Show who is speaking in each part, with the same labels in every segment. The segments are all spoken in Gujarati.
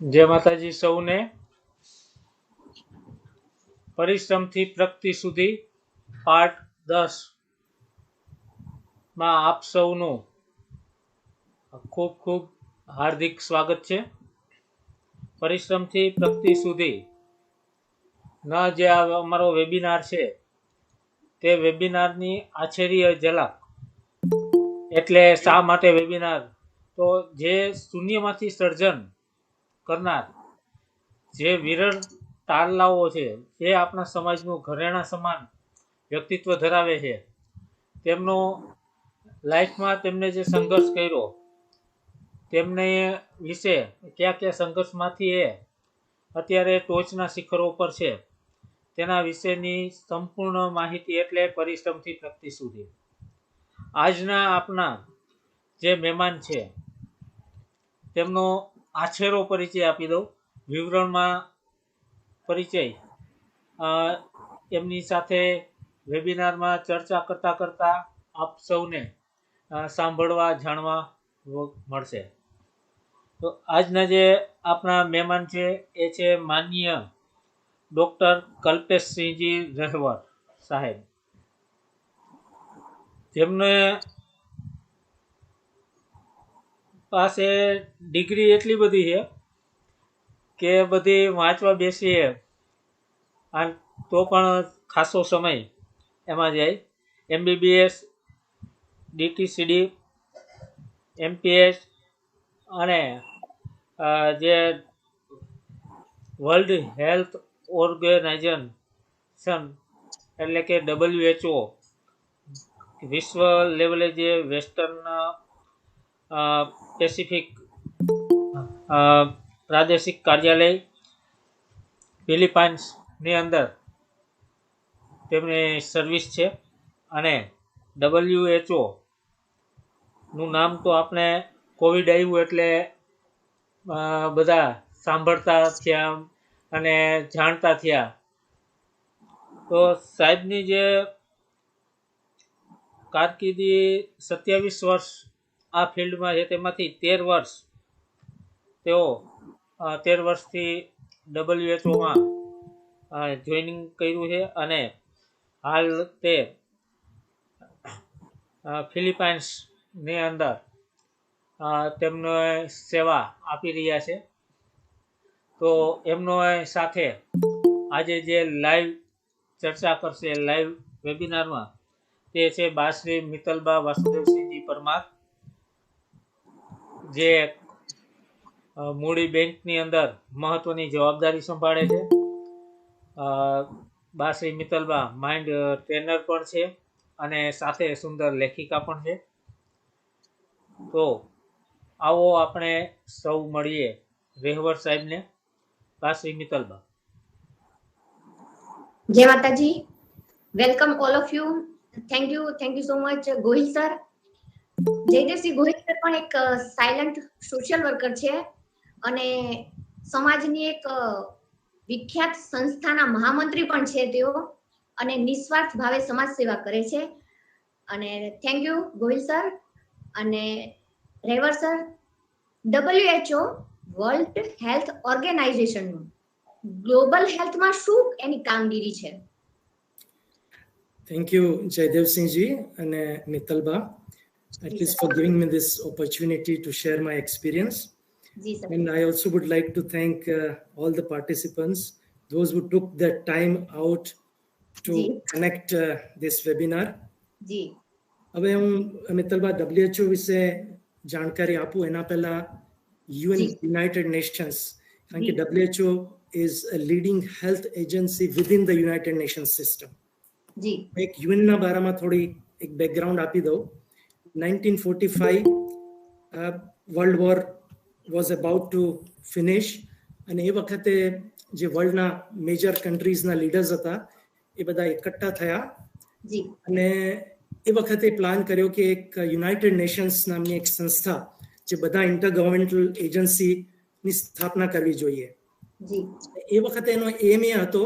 Speaker 1: जय माताजी सौने परिश्रमથી પ્રગતિ સુધી પાર્ટ 10 માં આપ સૌનું ખૂબ ખૂબ હાર્દિક સ્વાગત છે। પરિશ્રમથી પ્રગતિ સુધી ના જે અમારો વેબિનાર છે તે વેબિનારની આછેરીય ઝલક એટલે શા માટે વેબિનાર, તો જે શૂન્યમાંથી સર્જન કરનાર જે વિરલ તારલાઓ છે, જે આપણા સમાજનું ઘરેણા સમાન વ્યક્તિત્વ ધરાવે છે, તેમનો લાઈફમાં તેમને જે સંઘર્ષ કર્યો, તેમને વિશે કયા સંઘર્ષમાંથી એ અત્યારે ટોચના શિખરો પર છે, તેના વિશેની સંપૂર્ણ માહિતી એટલે પરિશ્રમથી પ્રગતિ સુધી। આજના આપના જે મહેમાન છે તેમનો આછેરો પરિચય આપી દઉં, વિવરણમાં પરિચય એમની સાથે વેબિનારમાં ચર્ચા કરતા કરતા આપ સૌને સાંભળવા જાણવા મળશે। તો આજના જે આપણા મહેમાન છે એ છે માનનીય ડૉક્ટર કલ્પેશસિંહજી રહેવર સાહેબ, જેમને પાસે ડિગ્રી એટલી બધી છે કે બધી વાંચવા બેસીએ તો પણ ખાસો સમય એમાં જાય। MBBS, DTCD, MPS અને જે વર્લ્ડ હેલ્થ ઓર્ગેનાઇઝેશન એટલે કે WHO વિશ્વ લેવલે જે વેસ્ટર્ન પેસિફિક પ્રાદેશિક કાર્યાલય ફિલિપાઇન્સની અંદર તેમની સર્વિસ છે, અને WHO નું નામ તો આપણે કોવિડ આવ્યું એટલે બધા સાંભળતા થયા અને જાણતા થયા। તો સાહેબની જે કારકિર્દી 27 વર્ષ આ ફિલ્ડમાં છે, તેમાંથી 13 વર્ષ તેઓ 13 વર્ષથી WHOમાં જોઈનિંગ કર્યું છે, અને હાલ તે ફિલિપાઇન્સની અંદર તેમને સેવા આપી રહ્યા છે। તો એમનો સાથે આજે જે લાઈવ ચર્ચા કરશે લાઈવ વેબિનારમાં તે છે બાશ્રી મિત્તલબા વાસુદેવસિંહજી પરમાર, જે મૂડી બેંકની અંદર મહત્વની જવાબદારી સંભાળે છે। બાશ્રી મિત્તલબા માઇન્ડ ટ્રેનર પણ છે અને સાથે સુંદર લેખિકા પણ છે। તો આવો આપણે સૌ મળીએ રહેવર સાહેબને। બાશ્રી મિત્તલબા।
Speaker 2: જય માતાજી, welcome all of you, thank you so much Gohil sir. Jaydevsinh Gohil sir પણ એક સાયલન્ટ સોશિયલ વર્કર છે અને સમાજની એક વિખ્યાત સંસ્થાના મહામંત્રી પણ છે તેઓ, અને નિસ્વાર્થ ભાવે સમાજ સેવા કરે છે। અને થેન્ક યુ ગોહિલ સર અને રેવર સર। WHO વર્લ્ડ હેલ્થ ઓર્ગેનાઇઝેશનનું ગ્લોબલ હેલ્થમાં શું એની કામગીરી છે?
Speaker 3: Thank you, Jaydevsinhji and Mittalba, at least for giving me this opportunity to share my experience. And I also would like to thank all the participants, those who took their time out to connect this webinar. હવે હું મિત્તલબા WHO વિશે જાણકારી આપું એના પહેલા United Nations, કારણ કે WHO is a leading health agency within the United Nations system. એક યુએનના બારામાં થોડી એક બેકગ્રાઉન્ડ આપી દઉં। 1945 world war was about two finish, અને એ વખતે જે વર્લ્ડના મેજર કન્ટ્રીઝના લીડર્સ હતા એ બધા એકઠા થયા અને એ વખતે પ્લાન કર્યો કે એક યુનાઇટેડ નેશન્સ નામની એક સંસ્થા જે બધા ઇન્ટર ગવર્મેન્ટલ એજન્સીની સ્થાપના કરવી જોઈએ। એ વખતે એનો એમ એ હતો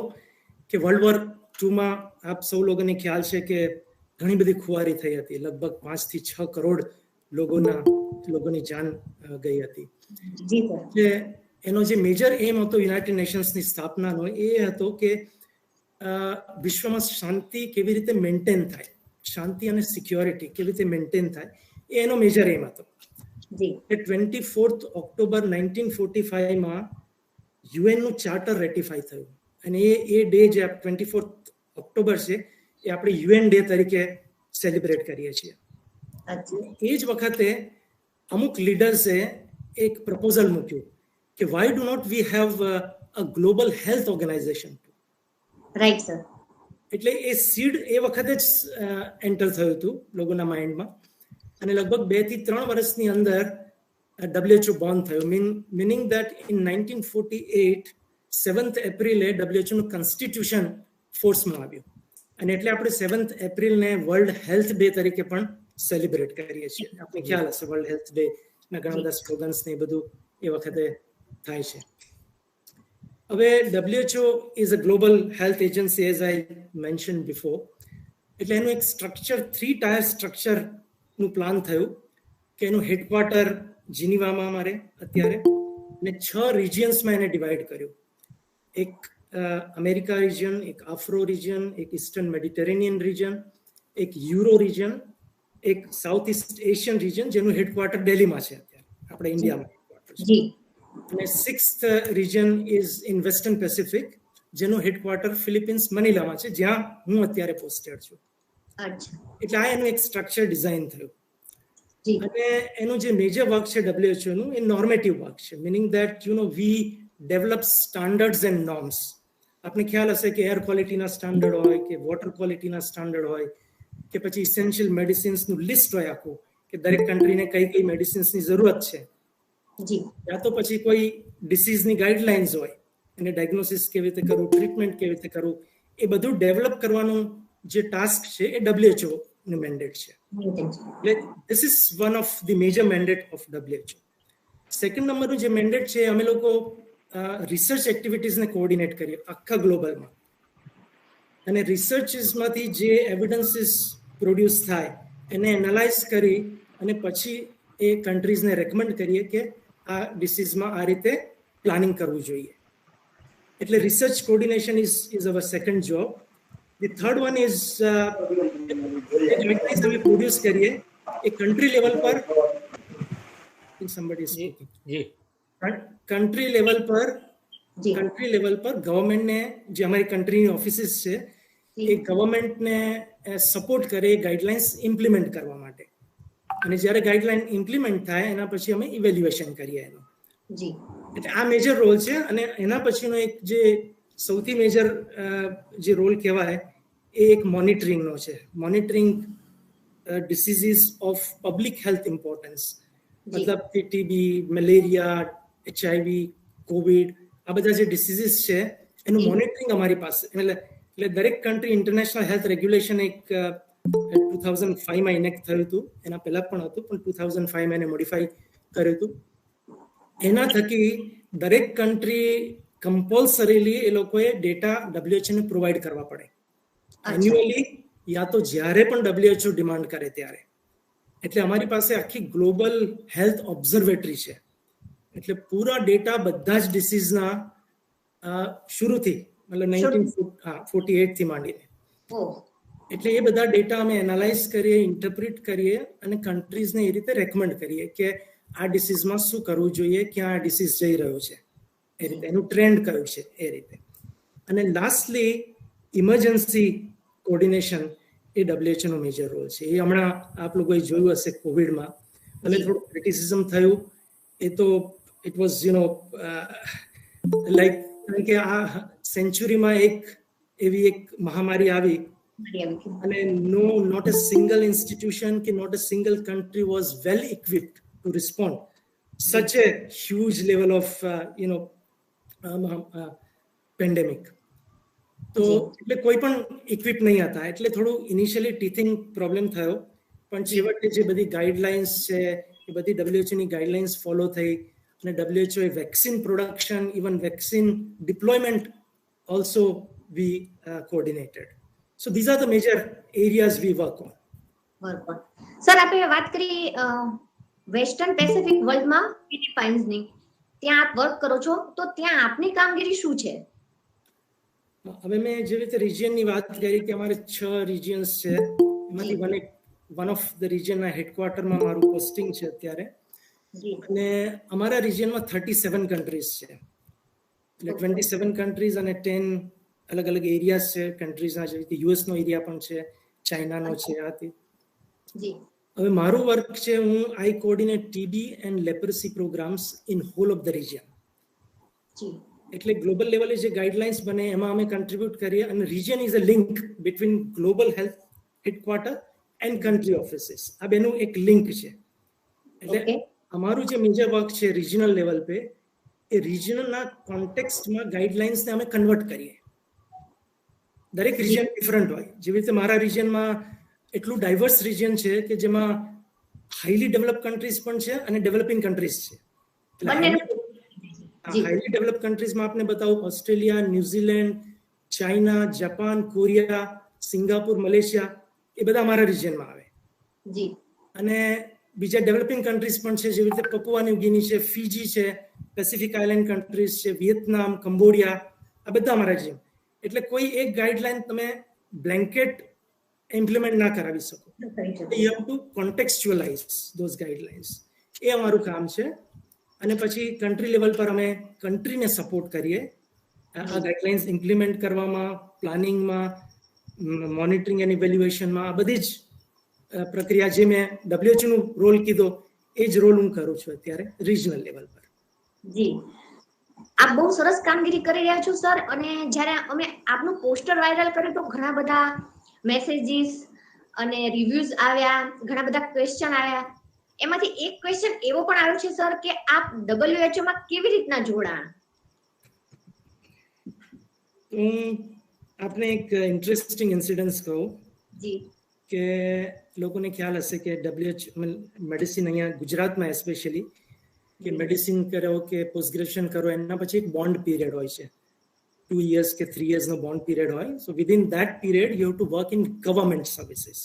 Speaker 3: કે વર્લ્ડ વોર 2માં આપ સૌ લોકોને ખ્યાલ છે કે ઘણી બધી ખુવારી થઈ હતી, લગભગ 5 થી 6 કરોડ લોકોની જાન ગઈ હતી। એનો જે મેજર એમ હતો યુનાઇટેડ નેશન્સની સ્થાપનાનો એ હતો કે વિશ્વમાં શાંતિ કેવી રીતે મેન્ટેન થાય, શાંતિ અને સિક્યોરિટી કેવી રીતે મેન્ટેન થાય, એ એનો મેજર એમ હતો. 24 ઓક્ટોબર 1945માં યુએનનું ચાર્ટર રેટિફાઈ થયું અને એ ડે જે 24 ઓક્ટોબર છે એ આપણે યુએન ડે તરીકે સેલિબ્રેટ કરીએ છીએ. એ જ વખતે અમુક લીડર્સે એક પ્રપોઝલ મૂક્યું કે why do not we have a global health organization.
Speaker 2: Right sir.
Speaker 3: એટલે એ સીડ એ વખતે જ એન્ટર થયું હતું લોકોના માઇન્ડમાં અને લગભગ 2 થી 3 વર્ષની અંદર WHO બોર્ન થયો. મીનિંગ દેટ ઇન 1948 7th એપ્રિલે WHO નું કોન્સ્ટિટ્યુશન ફોર્સમાં આવ્યું અને એટલે આપણે 7th એપ્રિલને વર્લ્ડ હેલ્થ ડે તરીકે પણ સેલિબ્રેટ કરીએ છીએ. આપણે ખ્યાલ હશે વર્લ્ડ હેલ્થ ડે ના ઘણા બધા સ્લોગન્સ ને બધું એ વખતે થાય છે. હવે WHO is a global health agency, as I mentioned before. એટલે એનું એક સ્ટ્રક્ચર 3 ટાયર સ્ટ્રક્ચરનું પ્લાન થયું કે એનું હેડક્વાર્ટર જીનીવામાં મારે અત્યારે અને 6 રિજિયન્સમાં એને ડિવાઈડ કર્યું. એક અમેરિકા રિજિયન, એક આફ્રો રિજિયન, એક ઈસ્ટર્ન મેડિટેરેનિયન રિજિયન, એક યુરો રિજિયન, એક સાઉથ ઈસ્ટ એશિયન રિજિયન જેનું હેડક્વાર્ટર દિલ્હીમાં છે અત્યારે આપણે ઇન્ડિયામાં હેડક્વાર્ટર છે. અને 6th region is in western Pacific જેનું હેડક્વાર્ટર ફિલિપિન્સ મનીલામાં છે જ્યાં હું અત્યારે પોસ્ટેડ છું. એટલે આ એનું એક સ્ટ્રક્ચર ડિઝાઇન થયું અને એનું જે મેજર વર્ક છે WHO નું એ નોર્મેટિવ વર્ક છે. Meaning that we develop standards and norms. આપને ખ્યાલ હશે કે એર ક્વોલિટીના સ્ટાન્ડર્ડ હોય કે વોટર ક્વોલિટીના સ્ટાન્ડર્ડ હોય કે પછી ઇસેન્શિયલ મેડિસિન્સનું લિસ્ટ હોય આખું કે દરેક કન્ટ્રીને કઈ કઈ મેડિસિન્સની જરૂરત છે, યા તો પછી કોઈ ડિસીઝની ગાઈડલાઇન્સ હોય અને ડાયગ્નોસિસ કેવી રીતે કરવું, ટ્રીટમેન્ટ કેવી રીતે કરવું, એ બધું ડેવલપ કરવાનું જે ટાસ્ક છે એ WHO નું મેન્ડેટ છે. એટલે this is one of the major mandate of WHO. Second નંબરનું જે મેન્ડેટ છે અમે લોકો રિસર્ચ એક્ટિવિટીઝને કોઓર્ડિનેટ કરીએ આખા ગ્લોબલમાં અને રિસર્ચિસમાંથી જે એવિડન્સીસ પ્રોડ્યુસ થાય એને એનાલાઇઝ કરી અને પછી એ કન્ટ્રીઝને રેકમેન્ડ કરીએ કે આ ડિસીઝમાં આ રીતે પ્લાનિંગ કરવું જોઈએ. એટલે research coordination is our second job. The third one is અમે પ્રોડ્યુસ કરીએ એ કન્ટ્રી લેવલ પર કન્ટ્રી લેવલ પર ગવર્મેન્ટને જે અમારી કન્ટ્રીની ઓફિસીસ છે એ ગવર્મેન્ટને સપોર્ટ કરે ગાઈડલાઇન્સ ઇમ્પ્લિમેન્ટ કરવા માટે અને જ્યારે ગાઈડલાઇન ઇમ્પ્લિમેન્ટ થાય એના પછી અમે ઇવેલ્યુએશન કરીએ એનું. એટલે આ મેજર રોલ છે અને એના પછીનો એક જે સૌથી મેજર જે રોલ કહેવાય એ એક મોનિટરિંગનો છે. Monitoring diseases of public health importance, મતલબ ટીબી, મલેરિયા, HIV, કોવિડ, આ બધા જે ડિસીઝીસ છે એનું મોનિટરિંગ અમારી પાસે. એટલે દરેક કન્ટ્રી ઇન્ટરનેશનલ હેલ્થ રેગ્યુલેશન એક 2005માં ઇનેક્ટ થયું હતું, એના પહેલા પણ હતું પણ 2005માં એને મોડિફાઈ કર્યું હતું. એના થકી દરેક કન્ટ્રી કમ્પલ્સરીલી એ લોકોએ ડેટા WHO ને પ્રોવાઈડ કરવા પડે એન્યુઅલી યા તો જ્યારે પણ WHO ડિમાન્ડ કરે ત્યારે. એટલે અમારી પાસે આખી ગ્લોબલ હેલ્થ ઓબ્ઝર્વેટરી છે. એટલે પૂરા ડેટા બધા જ ડિસીઝના શરૂથી મતલબ 1948 થી માંડીને એટલે એ બધા ડેટા અમે એનાલાઇઝ કરીએ, ઇન્ટરપ્રિટ કરીએ અને કન્ટ્રીઝને એ રીતે રેકમેન્ડ કરીએ કે આ ડિસીઝમાં શું કરવું જોઈએ, ક્યાં આ ડિસીઝ જઈ રહ્યો છે, એ રીતે એનું ટ્રેન્ડ કયું છે એ રીતે. અને લાસ્ટલી ઇમરજન્સી કોર્ડિનેશન એ WHO નો મેજર રોલ છે. એ હમણાં આપ લોકોએ જોયું હશે કોવિડમાં ભલે થોડું ક્રિટિસિઝમ થયું, એ તો ઇટ વોઝ લાઈક કારણ કે આ સેન્ચુરીમાં એવી એક મહામારી આવી અને નોટ અ સિંગલ ઇન્સ્ટિટ્યુશન કે not a single country was well equipped to respond such a huge level of pandemic. તો એટલે કોઈ પણ ઇક્વિપ નહીં હતા એટલે થોડું ઇનિશિયલી ટીથિંગ પ્રોબ્લેમ થયો પણ છેવટે જે બધી ગાઈડલાઇન્સ છે એ બધી WHO ની ગાઈડલાઇન્સ ફોલો થઈ અને WHO A vaccine production even vaccine deployment also V coordinated. So these are the major areas V work on.
Speaker 2: Sir આપણે વાત કરી વેસ્ટર્ન પેસિફિક વર્લ્ડમાં ફિલિપાઇન્સની, ત્યાં આપ વર્ક કરો છો, તો ત્યાં આપની કામગીરી શું છે?
Speaker 3: હવે મેં જે રીતે રિજિયનની વાત કરી કે અમારે 6 રિજિયન્સ છે, એમાંથી વન ઓફ ધ રિજિયનના હેડક્વાર્ટરમાં મારું પોસ્ટિંગ છે અત્યારે. અને અમારા રિજિયનમાં 37 કન્ટ્રીઝ છે, એટલે 27 કન્ટ્રીઝ અને 10 અલગ અલગ એરિયાઝ છે કન્ટ્રીઝના, જેવી કે યુએસ નો એરિયા પણ છે, ચાઇનાનો છે. આથી હવે મારું વર્ક છે, હું I coordinate TB and leprosy programs in whole of the region. એટલે ગ્લોબલ લેવલે જે ગાઈડલાઇન્સ બને એમાં અમે કન્ટ્રીબ્યુટ કરીએ, અને region is a link between global health headquarter and country offices. આ બેનું એક લિંક છે. એટલે અમારું જે મેજર વર્ક છે રિજિયનલ લેવલ પે, એ રિજિયનના કોન્ટેક્સ્ટમાં ગાઈડલાઇન્સને અમે કન્વર્ટ કરીએ. દરેક રિજિયન ડિફરન્ટ હોય. જેવી રીતે મારા રિજિયનમાં એટલું ડાયવર્સ રિજિયન છે કે જેમાં હાઈલી ડેવલપ કન્ટ્રીઝ પણ છે અને ડેવલપિંગ કન્ટ્રીઝ છે. હાઈલી ડેવલપ કન્ટ્રીઝમાં આપણે બતાવું Australia, New Zealand, China, Japan, Korea, Singapore, Malaysia, એ બધા અમારા રિજિયનમાં આવે. અને બીજા ડેવલપિંગ કન્ટ્રીઝ પણ છે, જેવી રીતે પપુઆ ન્યૂ ગિની છે, ફીજી છે, પેસિફિક આઇલેન્ડ કન્ટ્રીઝ છે, વિયેતનામ, કંબોડિયા, આ બધા અમારા રિજિયન. એટલે કોઈ એક ગાઈડલાઈન તમે બ્લેન્કેટ ઇમ્પ્લિમેન્ટ ના કરાવી શકો. You have to contextualize those guidelines. એ અમારું કામ છે. અને પછી કન્ટ્રી લેવલ પર અમે કન્ટ્રીને સપોર્ટ કરીએ આ ગાઈડલાઇન્સ ઇમ્પ્લિમેન્ટ કરવામાં, પ્લાનિંગમાં, મોનિટરિંગ એન્ડ ઇવેલ્યુએશનમાં. આ બધી જ પ્રક્રિયા જે મેં WHO નું રોલ કીધો એ જ રોલ હું કરું છું અત્યારે રિજનલ લેવલ પર.
Speaker 2: જી, આપ બહુ સરસ કામગીરી કરી રહ્યા છો સર. અને જ્યારે અમે આપનું પોસ્ટર વાયરલ કર્યું તો ઘણા બધા મેસેજીસ અને રિવ્યુઝ આવ્યા, ઘણા બધા ક્વેશ્ચન આવ્યા. એમાંથી એક ક્વેશ્ચન એવો પણ આવ્યો છે સર કે આપ WHO માં કેવી રીતના જોડાણ?
Speaker 3: આપને એક ઇન્ટરેસ્ટિંગ ઇન્સિડન્સ કહું
Speaker 2: જી,
Speaker 3: કે લોકોને ખ્યાલ હશે કે WHO મેડિસિન અહીંયા ગુજરાતમાં સ્પેશિયલી કે મેડિસિન કરો કે પોસ્ટ ગ્રેજ્યુએશન કરો એના પછી એક બોન્ડ પીરિયડ હોય છે, 2 years કે 3 years નો બોન્ડ પીરિયડ હોય. So within that period you have to work in government services.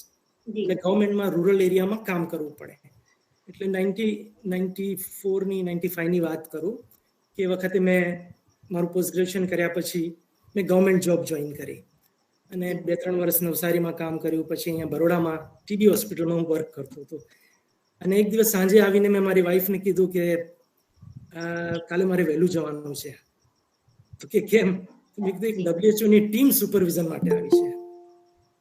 Speaker 3: એટલે ગવર્મેન્ટમાં રૂરલ એરિયામાં કામ કરવું પડે. એટલે 95ની વાત કરું કે એ વખતે મેં મારું પોસ્ટ ગ્રેજ્યુએશન કર્યા પછી મેં ગવર્મેન્ટ જોબ જોઈન કરી અને 2-3 વર્ષ નવસારીમાં કામ કર્યું. પછી અહીંયા બરોડામાં ટીબી હોસ્પિટલમાં હું વર્ક કરતો હતો. અને એક દિવસ સાંજે આવીને મેં મારી વાઈફને કીધું કે કાલે મારે વહેલું જવાનું છે. તો કે કેમ? WHO ની ટીમ સુપરવિઝન માટે આવી છે.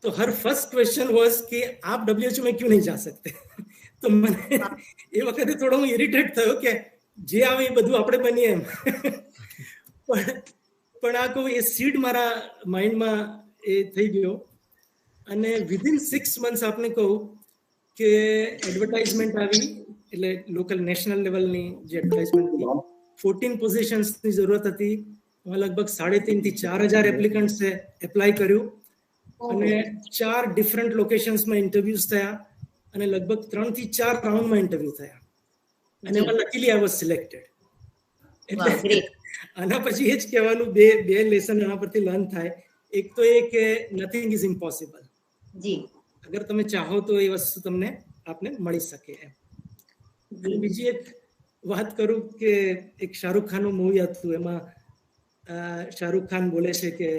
Speaker 3: તો હર ફર્સ્ટ ક્વેશ્ચન વોઝ કે આપ WHO में क्यों नहीं जा सकते? તો મને એ વખતે થોડો હું ઇરિટેટ થયો કે જે આવે એ બધું આપણે બનીએ એમ. પણ આ કહું એ સીડ મારા માઇન્ડમાં એ થઈ ગયો. અને વિધિન 6 months આપને કહું કે એડવર્ટાઇઝમેન્ટ આવી, એટલે લોકલ નેશનલ લેવલની જે એડવર્ટાઇઝમેન્ટ હતી, 14 પોઝિશન્સની જરૂરત હતી. લગભગ 3,500 થી 4,000 એપ્લિકન્ટ્સે એપ્લાય કર્યું અને 4 ડિફરન્ટ લોકેશન્સમાં ઇન્ટરવ્યુઝ થયા અને લગભગ 3 થી 4 રાઉન્ડમાં ઇન્ટરવ્યુ થયા અને એમાં લકીલી આઈ વોઝ સિલેક્ટેડ. એટલે આના પછી એ જ કહેવાનું બે લેસન આના પરથી લર્ન થાય. એક તો એ કે નથિંગ ઇઝ ઇમ્પોસિબલ.
Speaker 2: જી,
Speaker 3: અગર તમે ચાહો તો એ વસ્તુ તમને આપને મળી શકે એમ. બીજી એક વાત કરું કે એક શાહરુખ ખાનનું મૂવી હતું, એમાં शाहरुख खान बोले છે કે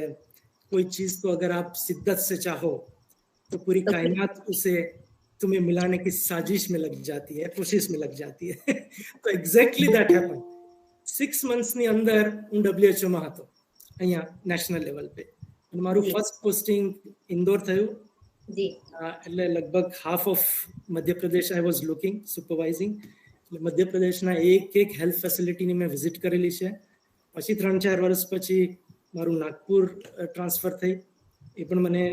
Speaker 3: कोई चीज को अगर आप शिद्दत से चाहो तो पूरी कायनात उसे तुम्हें मिलाने की साजिश में लग जाती है, कोशिश में लग जाती है. तो एग्जैक्टली दैट हैपन. 6 months ની અંદર હું WHO માં હતો અહીંયા નેશનલ લેવલ पे. અને મારું ફર્સ્ટ પોસ્ટિંગ ઇન્દોર થયું. એટલે લગભગ half of Madhya Pradesh I was looking, supervising. એટલે મધ્યપ્રદેશના એક હેલ્થ ફેસિલિટીની મેં વિઝિટ કરેલી છે. પછી 3-4 વર્ષ પછી મારું નાગપુર ટ્રાન્સફર થઈ. એ પણ મને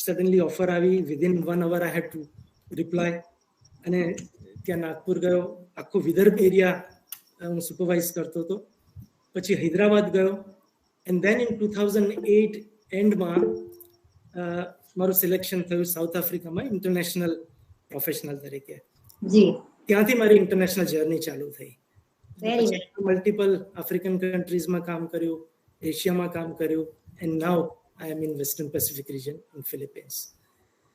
Speaker 3: સડનલી ઓફર આવી. વિધિન 1 hour આઈ હેડ ટુ રિપ્લાય. અને ત્યાં નાગપુર ગયો. આખો વિદર્ભ એરિયા હું સુપરવાઇઝ કરતો હતો. પછી હૈદરાબાદ ગયો. એન્ડ ધેન ઇન 2008 એન્ડમાં મારું સિલેક્શન થયું સાઉથ આફ્રિકામાં ઇન્ટરનેશનલ પ્રોફેશનલ તરીકે. ત્યાંથી મારી ઇન્ટરનેશનલ જર્ની ચાલુ થઈ. મલ્ટિપલ આફ્રિકન કન્ટ્રીઝમાં કામ કર્યું, એશિયામાં કામ કર્યું, and now I am in western pacific region in Philippines.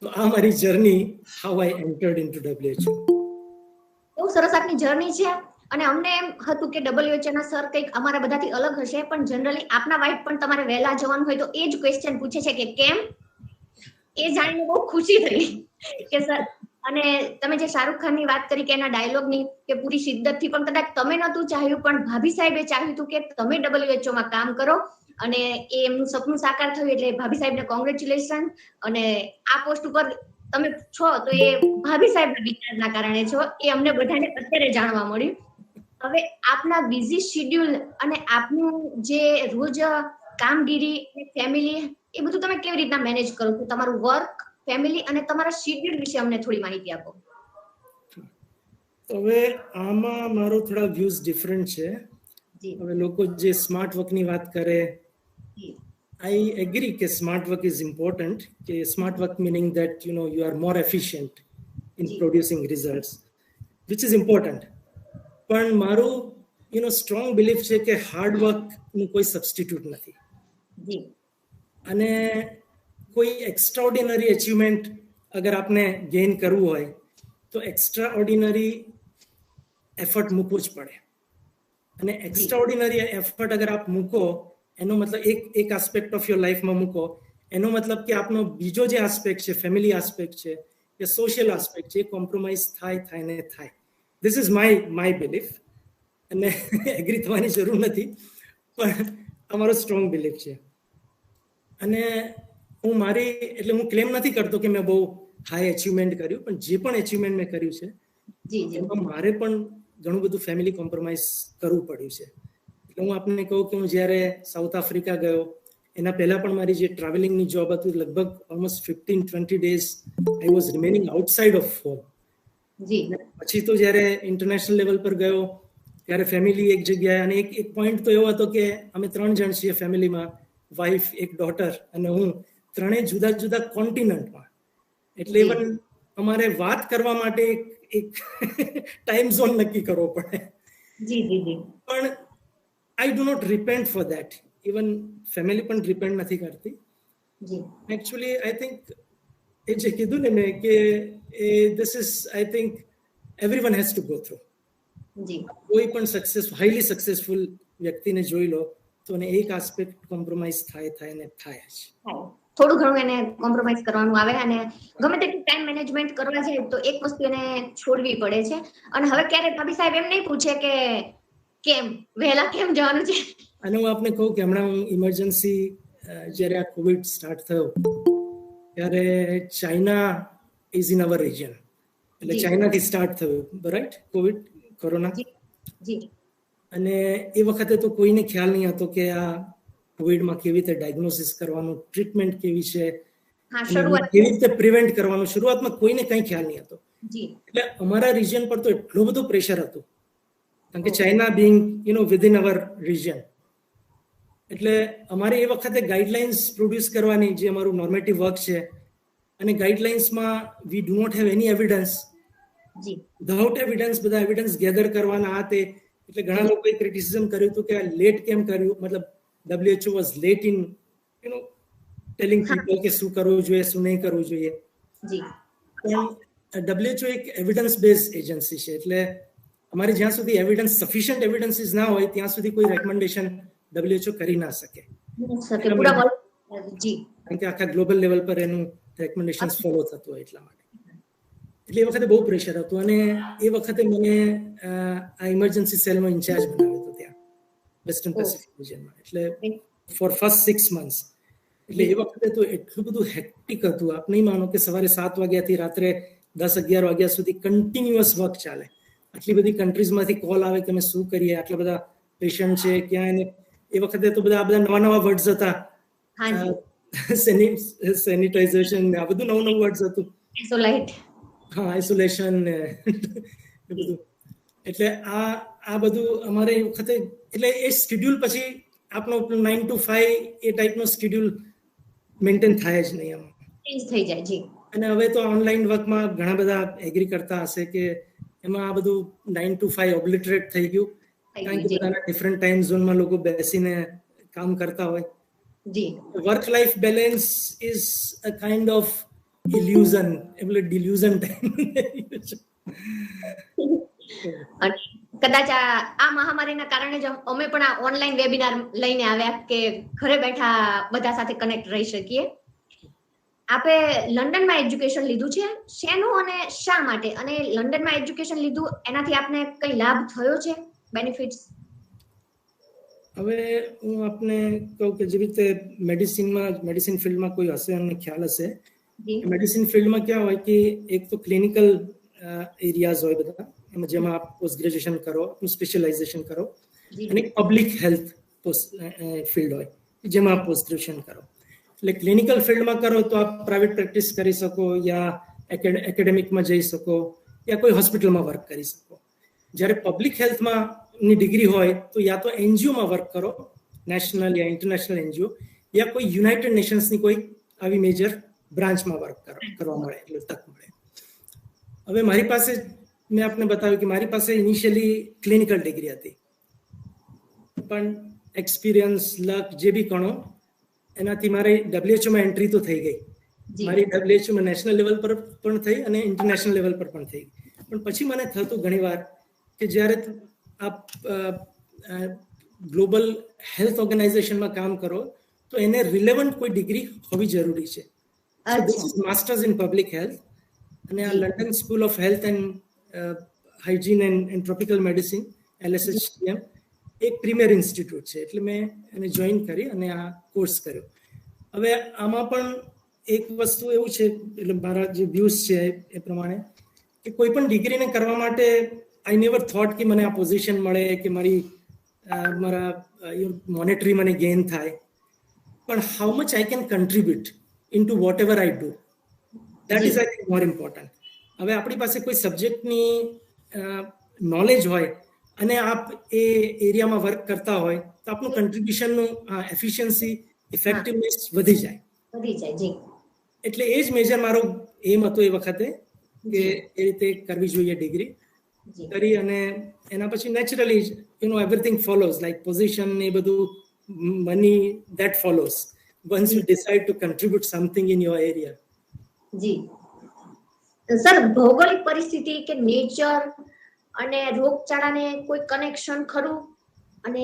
Speaker 3: તો આ મારી journey how I entered into WHO.
Speaker 2: બહુ સરસ આપની જર્ની છે. અને અમને એમ હતું કે WHO ના સર કંઈક અમારા બધાથી અલગ હશે, પણ જનરલી આપના વાઇફ પણ તમારે વહેલા જવાનું હોય તો એ જ ક્વેશ્ચન પૂછે છે કે કેમ. એ જાણીને બહુ ખુશી થઈ કે સર. અને તમે જે શાહરુખ ખાનની વાત કરી કે એના ડાયલોગની કે પૂરી શિદ્દતથી, પણ કદાચ તમે નહોતું ચાહ્યું પણ ભાભી સાહેબે ચાહ્યું હતું કે તમે WHO માં કામ કરો, અને એ એમનું સપનું સાકાર થયું. એટલે ભાભી સાહેબને કોંગ્રેચ્યુલેશન. અને આ પોસ્ટ ઉપર તમે છો તો એ ભાભી સાહેબના વિચારના કારણે છો, એ અમને બધાને અત્યારે જાણવા મળ્યું. હવે આપના બિઝી શેડ્યુલ અને આપનું જે રોજ કામગીરી અને ફેમિલી, એ બધું તમે કેવી રીતના મેનેજ કરો છો? તમારું વર્ક, ફેમિલી અને તમારા શેડ્યુલ વિશે અમને થોડી માહિતી આપો.
Speaker 3: હવે આમાં મારો થોડા વ્યૂઝ ડિફરન્ટ છે. હવે લોકો જે સ્માર્ટ વર્કની વાત કરે, I agree કે smart work is important. કે smart work meaning that you are more efficient in producing results, which is important. પણ મારું સ્ટ્રોંગ બિલીફ છે કે હાર્ડ વર્કનું કોઈ સબસ્ટિટ્યુટ નથી. અને કોઈ એક્સ્ટ્રાઓર્ડિનરી અચીવમેન્ટ અગર આપને ગેઇન કરવું હોય તો એક્સ્ટ્રાઓર્ડિનરી એફર્ટ મૂકવું જ પડે. અને એક્સ્ટ્રાઓર્ડિનરી એફર્ટ અગર આપ મૂકો, એનો મતલબ એક આસ્પેક્ટ ઓફ યોર લાઈફમાં મૂકો, એનો મતલબ કે આપનો બીજો જે આસ્પેક્ટ છે, ફેમિલી આસ્પેક્ટ છે કે સોશિયલ આસ્પેક્ટ છે, એ કોમ્પ્રોમાઇઝ થાય. This is my belief. અને એગ્રી થવાની જરૂર નથી, પણ અમારો સ્ટ્રોંગ બિલીફ છે. અને હું ક્લેમ નથી કરતો કે મેં બહુ હાઈ અચીવમેન્ટ કર્યું, પણ જે પણ અચીવમેન્ટ મેં કર્યું છે એમાં મારે પણ ઘણું બધું ફેમિલી કોમ્પ્રોમાઇઝ કરવું પડ્યું છે. એટલે હું આપને કહું કે હું જ્યારે સાઉથ આફ્રિકા ગયો, એના પહેલા પણ મારી જે ટ્રાવેલિંગની જોબ હતી, લગભગ almost 15-20 days I was remaining outside of home. પછી તો જ્યારે ઇન્ટરનેશનલ લેવલ પર ગયો ત્યારે ફેમિલી એક જગ્યાએ, અને એક પોઈન્ટ તો એવો હતો કે અમે 3 જણ છીએ ફેમિલીમાં, વાઇફ, એક ડોટર અને હું, ત્રણેય જુદા જુદા કોન્ટિનેન્ટમાં. એટલે ઇવન અમારે વાત કરવા માટે એક ટાઈમ ઝોન નક્કી કરવો પડે. પણ I do not repent for that. Even family પણ રિપેન્ટ નથી કરતી. એકચ્યુઅલી આઈ થિંક એ જે કીધું ને મેં કે this is, I think everyone has to go through. કોઈ પણ હાઈલી સક્સેસફુલ વ્યક્તિને જોઈ લો તો એને એક આસ્પેક્ટ કોમ્પ્રોમાઇઝ થાય જ.
Speaker 2: થોડું ઘણું એને કોમ્પ્રોમાઇઝ કરવાનું આવે, અને ગમે તેટલું ટાઈમ મેનેજમેન્ટ કરવા જાય તો એક વસ્તુ એને છોડવી પડે છે. અને હવે ક્યારે ભાભી સાહેબ એમ નહીં પૂછે કે કેમ વહેલા કેમ જવાનું છે?
Speaker 3: અને હું આપને કહું કે હમણાં હું ઇમરજન્સી, જ્યારે આ કોવિડ સ્ટાર્ટ થયો ત્યારે China is in our region. એટલે ચાઇનાથી સ્ટાર્ટ થયું, રાઈટ, કોરોના. અને એ વખતે તો કોઈને ખ્યાલ નહીં હતો કે આ કોવિડમાં કેવી રીતે ડાયગ્નોસિસ કરવાનું, ટ્રીટમેન્ટ કેવી છે, કેવી રીતે પ્રિવેન્ટ કરવાનું, શરૂઆતમાં કોઈને કંઈ ખ્યાલ નહીં હતો. એટલે અમારા રિજન પર તો એટલું બધું પ્રેશર હતું, કારણ કે ચાઇના બિંગ વિધિન અવર રિજન. એટલે અમારે એ વખતે ગાઈડલાઇન્સ પ્રોડ્યુસ કરવાની, જે અમારું નોર્મેટિવ વર્ક છે, અને ગાઈડલાઇન્સમાં we do not have any evidence. Without evidence બધા એવિડન્સ ગેધર કરવાના આ તે. એટલે ઘણા લોકોએ ક્રિટિસિઝમ કર્યું હતું કે આ લેટ કેમ કર્યું, મતલબ WHO was late in telling people કે શું કરવું જોઈએ, શું નહીં કરવું જોઈએ. પણ WHO એક એવિડન્સ બેઝ એજન્સી છે, એટલે અમારે જ્યાં સુધી એવિડન્સ, સફિશિયન્ટ એવિડન્સીસ ના હોય ત્યાં સુધી કોઈ રેકમેન્ડેશન WHO કરી ના શકે. કારણ કે આખા ગ્લોબલ લેવલ પર એનું રેકમેન્ડેશન ફોલો થતું હોય એટલા માટે. એટલે એ વખતે બહુ પ્રેશર હતું, અને એ વખતે મને આ ઇમરજન્સી સેલનો ઇન્ચાર્જ બનાવ્યો હતો ત્યાં વેસ્ટર્ન પેસિફિક રિજનમાં. એટલે ફોર ફર્સ્ટ 6 months. એટલે એ વખતે તો એટલું બધું હેક્ટિક હતું, આપ નહીં માનો કે સવારે 7 વાગ્યાથી રાત્રે 10-11 વાગ્યા સુધી કન્ટિન્યુઅસ વર્ક ચાલે. આટલી બધી કન્ટ્રીઝમાંથી કોલ આવે કે અમે શું કરીએ, આટલા બધા પેશન્ટ છે ક્યાં. એને એ વખતે તો બધા નવા વર્ડ્સ હતા, સેનિટાઇઝેશન, આ બધું નવું વર્ડ્સ હતું. આઇસોલેશન એ બધું. એટલે આ બધું અમારે એ વખતે, એટલે એ શેડ્યુલ પછી આપણો 9 to 5 એ ટાઈપનો શેડ્યુલ મેન્ટેન થાય જ નહીં આમાં.
Speaker 2: ચેન્જ થઈ જાય. જી.
Speaker 3: અને હવે તો ઓનલાઈન વર્કમાં ઘણા બધા એગ્રી કરતા હશે કે એમાં આ બધું 9 to 5 ઓબ્લિટરેટ થઈ ગયું, કારણ કે બધાના ડિફરન્ટ ટાઈમ ઝોનમાં લોકો બેસીને કામ કરતા હોય. Work life balance is a kind of illusion, એટલે ડિલ્યુઝન ટાઈમ.
Speaker 2: અને કદાચ આ મહામારીના કારણે જ અમે પણ આ ઓનલાઈન વેબિનાર લઈને આવ્યા કે ઘરે બેઠા બધા સાથે કનેક્ટ રહી શકીએ. આપે લંડનમાં એજ્યુકેશન લીધું છે, શેનું અને શા માટે, અને લંડનમાં એજ્યુકેશન લીધું એનાથી આપને કઈ લાભ થયો છે, બેનિફિટ્સ?
Speaker 3: હવે હું આપને કહું કે જે રીતે મેડિસિન ફિલ્ડમાં કોઈ હશે અને ખ્યાલ હશે, મેડિસિન ફિલ્ડમાં ક્યાં હોય કે એક તો ક્લિનિકલ એરિયાઝ હોય બધા, એમાં જેમાં આપ પોસ્ટ ગ્રેજ્યુએશન કરો, સ્પેશિયલાઇઝેશન કરો, અને પબ્લિક હેલ્થ ફિલ્ડ હોય જેમાં આપ પોસ્ટ ગ્રેજ્યુએશન કરો. એટલે ક્લિનિકલ ફિલ્ડમાં કરો તો આપ પ્રાઇવેટ પ્રેક્ટિસ કરી શકો, યા એકેડેમિકમાં જઈ શકો, યા કોઈ હોસ્પિટલમાં વર્ક કરી શકો. જ્યારે પબ્લિક હેલ્થમાં ની ડિગ્રી હોય તો યા તો એનજીઓમાં વર્ક કરો, નેશનલ યા ઇન્ટરનેશનલ એનજીઓ, યા કોઈ યુનાઇટેડ નેશન્સની કોઈ આવી મેજર બ્રાન્ચમાં વર્ક કરવા મળે, એટલે તક મળે. હવે મારી પાસે મેં આપને બતાવ્યું કે મારી પાસે ઇનિશિયલી ક્લિનિકલ ડિગ્રી હતી, પણ એક્સપિરિયન્સ, લક જે બી ગણો એનાથી મારે WHO એન્ટ્રી તો થઈ ગઈ. મારી WHO નેશનલ લેવલ પર પણ થઈ અને ઇન્ટરનેશનલ લેવલ પર પણ થઈ. પણ પછી મને થતું ઘણીવાર કે જ્યારે આપ ગ્લોબલ હેલ્થ ઓર્ગેનાઇઝેશનમાં કામ કરો તો એને રિલેવન્ટ કોઈ ડિગ્રી હોવી જરૂરી છે. માસ્ટર્સ ઇન પબ્લિક હેલ્થ, અને આ London school of health and hygiene and tropical medicine LSHTM એક પ્રીમિયર ઇન્સ્ટિટ્યૂટ છે, એટલે મેં એને જોઈન કરી અને આ કોર્સ કર્યો. હવે આમાં પણ એક વસ્તુ એવું છે, એટલે મારા જે વ્યૂઝ છે એ પ્રમાણે કે કોઈ પણ ડિગ્રીને કરવા માટે આઈ નેવર થોટ કે મને આ પોઝિશન મળે કે મારા મોનેટરી મને ગેઇન થાય, પણ how much I can contribute in to whatever I do, that is I think more important. હવે આપણી પાસે કોઈ સબ્જેક્ટની નોલેજ હોય અને આપ એ એરિયામાં વર્ક કરતા હોય તો આપનું કન્ટ્રીબ્યુશનનું એફિશિયન્સી, ઇફેક્ટિવનેસ વધી જાય. એટલે એ જ મેજર મારો એમ હતો એ વખતે કે એ રીતે કરવી જોઈએ ડિગ્રી કરી, અને એના પછી naturally everything follows, like position એ બધું, money, that follows once you decide to contribute something in your area.
Speaker 2: જી સર, ભૌગોલિક પરિસ્થિતિ કે નેચર અને રોગચાળાને કોઈ કનેક્શન ખરું, અને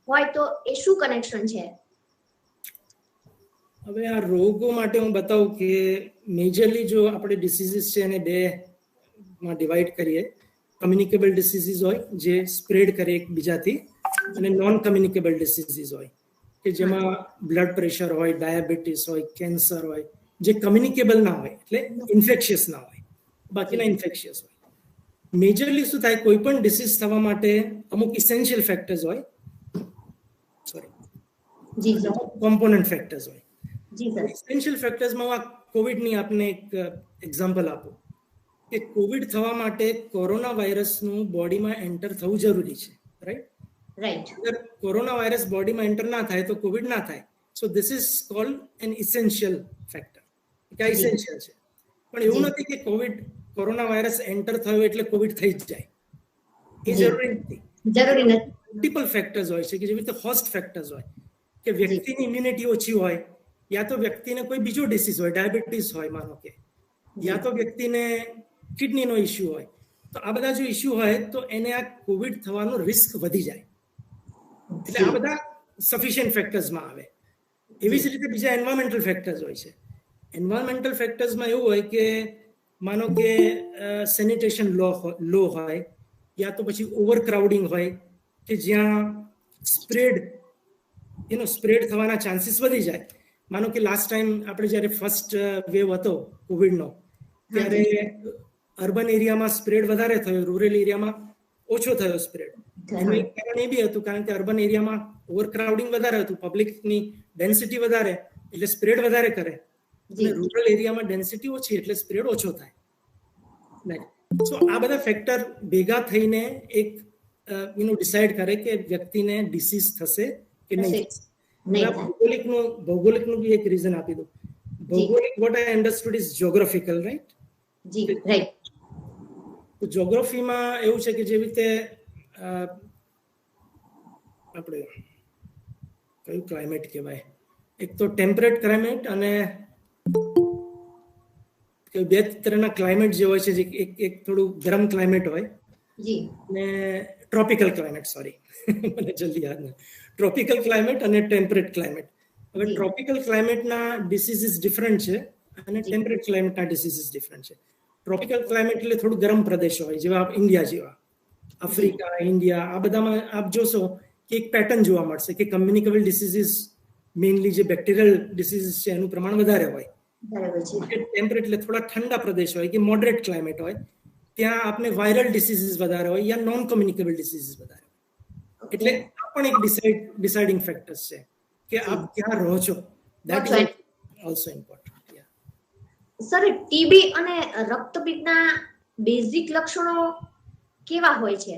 Speaker 2: હોય તો એ શું કનેક્શન છે?
Speaker 3: હવે આ રોગો માટે હું બતાવું કે મેજરલી જો આપણે ડિસીઝીસ છે એને બે માં ડિવાઈડ કરીએ. કમ્યુનિકેબલ ડિસીઝીસ હોય જે સ્પ્રેડ કરે એકબીજાથી, અને નોન કમ્યુનિકેબલ ડિસીઝીસ હોય કે જેમાં બ્લડ પ્રેશર હોય, ડાયાબિટીસ હોય, કેન્સર હોય, જે કમ્યુનિકેબલ ના હોય, એટલે ઇન્ફેક્શિયસ ના હોય, બાકીના ઇન્ફેક્શિયસ હોય. મેજરલી શું થાય, કોઈ પણ ડિસીઝ થવા માટે અમુક ઇસેન્શિયલ ફેક્ટર્સ હોય, કોમ્પોનન્ટ ફેક્ટર્સ હોય. ઇસેન્શિયલ ફેક્ટર્સમાં હું આ કોવિડની આપને એક એક્ઝામ્પલ આપું કે કોવિડ થવા માટે કોરોના વાયરસનું બોડીમાં એન્ટર થવું જરૂરી છે, રાઈટ? અગર કોરોના વાયરસ બોડીમાં એન્ટર ના થાય તો કોવિડ ના થાય. So this is called an essential factor, કે આ ઇસેન્શિયલ છે. પણ એવું નથી કે કોરોના વાયરસ એન્ટર થયો એટલે કોવિડ થઈ જ જાય, એ જરૂરી નથી. મલ્ટિપલ ફેક્ટર્સ હોય છે કે જેવી રીતે હોસ્ટ ફેક્ટર્સ હોય, કે વ્યક્તિની ઇમ્યુનિટી ઓછી હોય, યા તો વ્યક્તિને કોઈ બીજો ડિસીઝ હોય, ડાયાબિટીસ હોય માનો કે, યા તો વ્યક્તિને કિડનીનો ઇસ્યુ હોય. તો આ બધા જો ઇસ્યુ હોય તો એને આ કોવિડ થવાનો રિસ્ક વધી જાય. એટલે આ બધા સફિશિયન્ટ ફેક્ટર્સમાં આવે. એવી જ રીતે બીજા એન્વાયરમેન્ટલ ફેક્ટર્સ હોય છે. એન્વાયરમેન્ટલ ફેક્ટર્સમાં એવું હોય કે માનો કે સેનિટેશન લો હોય, યા તો પછી ઓવરક્રાઉડિંગ હોય કે જ્યાં સ્પ્રેડ થવાના ચાન્સીસ વધી જાય. માનો કે લાસ્ટ ટાઈમ આપણે જ્યારે ફર્સ્ટ વેવ હતો કોવિડનો, ત્યારે અર્બન એરિયામાં સ્પ્રેડ વધારે થયો, રૂરલ એરિયામાં ઓછો થયો સ્પ્રેડ. એનું એક કારણ એ બી હતું કારણ કે અર્બન એરિયામાં ઓવરક્રાઉડિંગ વધારે હતું, પબ્લિકની ડેન્સિટી વધારે એટલે સ્પ્રેડ વધારે કરે, અને રૂરલ એરિયામાં ડેન્સિટી ઓછી એટલે સ્પ્રેડ ઓછો થાય. સો આ બધા ફેક્ટર ભેગા થઈને એક ડિસાઇડ કરે કે વ્યક્તિને ડિસીઝ થશે કે નહીં. ભૌગોલિકનું બી એક રીઝન આપી દઉં. ભૌગોલિક what I understood is geographical, right?
Speaker 2: જી, રાઈટ.
Speaker 3: તો જ્યોગ્રાફીમાં એવું છે કે જેવી રીતે આપણે કયું ક્લાઇમેટ કહેવાય, એક તો ટેમ્પરેટ ક્લાઇમેટ અને બે તરહના ક્લાઇમેટ જે હોય છે, જે એક થોડું ગરમ ક્લાઇમેટ હોય
Speaker 2: જી
Speaker 3: ને ટ્રોપિકલ ક્લાઇમેટ, સોરી મને જલ્દી યાદ નથી, ટ્રોપિકલ ક્લાઇમેટ અને ટેમ્પરેટ ક્લાઇમેટ. હવે ટ્રોપિકલ ક્લાઇમેટના ડિસીઝીસ ડિફરન્ટ છે અને ટેમ્પરેટ ક્લાઇમેટના ડિસીઝીસ ડિફરન્ટ છે. ટ્રોપિકલ ક્લાઇમેટ એટલે થોડું ગરમ પ્રદેશો હોય, જેવા ઇન્ડિયા જેવા, આફ્રિકા, ઇન્ડિયા, આ બધામાં આપ જોશો કે એક પેટર્ન જોવા મળશે કે કમ્યુનિકેબલ ડિસીઝીસ, મેઇનલી જે બેક્ટેરિયલ ડિસીઝીસ છે એનું પ્રમાણ વધારે હોય. ટેમ્પરેટ એટલે થોડા ઠંડા પ્રદેશ હોય કે મોડરેટ ક્લાઇમેટ હોય, ત્યાં આપણે વાયરલ ડિસીઝીસ વધારે હોય યા નોન કમ્યુનિકેબલ ડિસીઝીસ વધારે હોય. એટલે આ પણ એક ડિસાઇડિંગ ફેક્ટર્સ છે કે આપ ક્યાં રહો છો. That is also important.
Speaker 2: Sir, TB અને રક્તપિત્તના બેઝિક લક્ષણો કેવા હોય છે?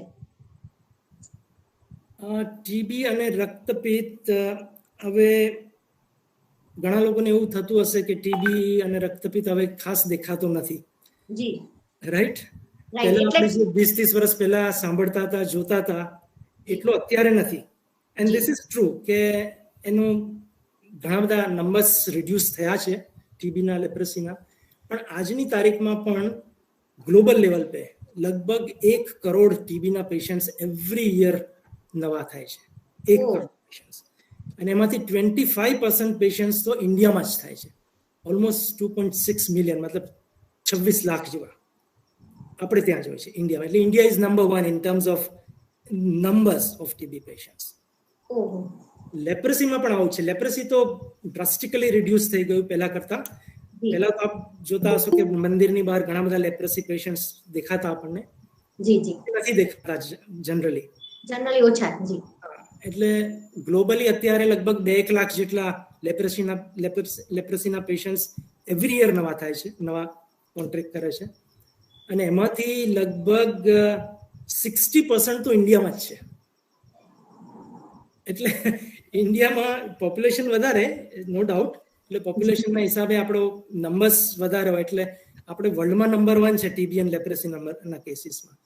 Speaker 3: ટીબી અને રક્તપિત્ત, હવે ઘણા લોકોને એવું થતું હશે કે ટીબી અને રક્તપિત્ત હવે ખાસ દેખાતો નથી.
Speaker 2: જી
Speaker 3: રાઈટ. પહેલા આપણે જે 20-30 વર્ષ પહેલા સાંભળતા હતા, જોતા હતા, એટલો અત્યારે નથી. એન્ડ ધીસ ઇઝ ટ્રુ કે એનું ઘણા બધા નંબર્સ રિડ્યુસ થયા છે ટીબીના, લેપ્રસીના. પણ આજની તારીખમાં પણ ગ્લોબલ લેવલ પે લગભગ 1 કરોડ ટીબીના પેશન્ટ્સ એવરી યર નવા થાય છે. 1 કરોડ પેશન્ટ્સ. અને એમાંથી 25% પેશન્ટ્સ તો ઇન્ડિયામાં જ થાય છે. ઓલમોસ્ટ 2.6 મિલિયન, મતલબ 26 લાખ જેવા આપણે ત્યાં જોઈએ છે ઇન્ડિયામાં. એટલે India is number 1 in terms of numbers of TB patients. લેપ્રસીમાં પણ આવું છે. લેપ્રસી તો ડ્રાસ્ટિકલી રિડ્યુસ થઈ ગયું પહેલા કરતા. પહેલા તો આપ જોતા હશો કે મંદિરની બહાર ઘણા બધા લેપ્રસી પેશન્ટ્સ દેખાતા આપણને. નથી દેખાતા જનરલી
Speaker 2: ઓછા. જી.
Speaker 3: એટલે ગ્લોબલી અત્યારે લગભગ 2 લાખ જેટલા લેપ્રસીના પેશન્ટ્સ એવરી યર નવા થાય છે, નવા કોન્ટ્રેક્ટ કરે છે. અને એમાંથી લગભગ 60% તો ઇન્ડિયામાં જ છે. એટલે ઇન્ડિયામાં પોપ્યુલેશન વધારે, નો ડાઉટ. એટલે પોપ્યુલેશનના હિસાબે આપણો નંબર્સ વધારે હોય, એટલે આપણે વર્લ્ડમાં નંબર 1 છે ટીબી અને લેપ્રસી નંબરના કેસીસમાં.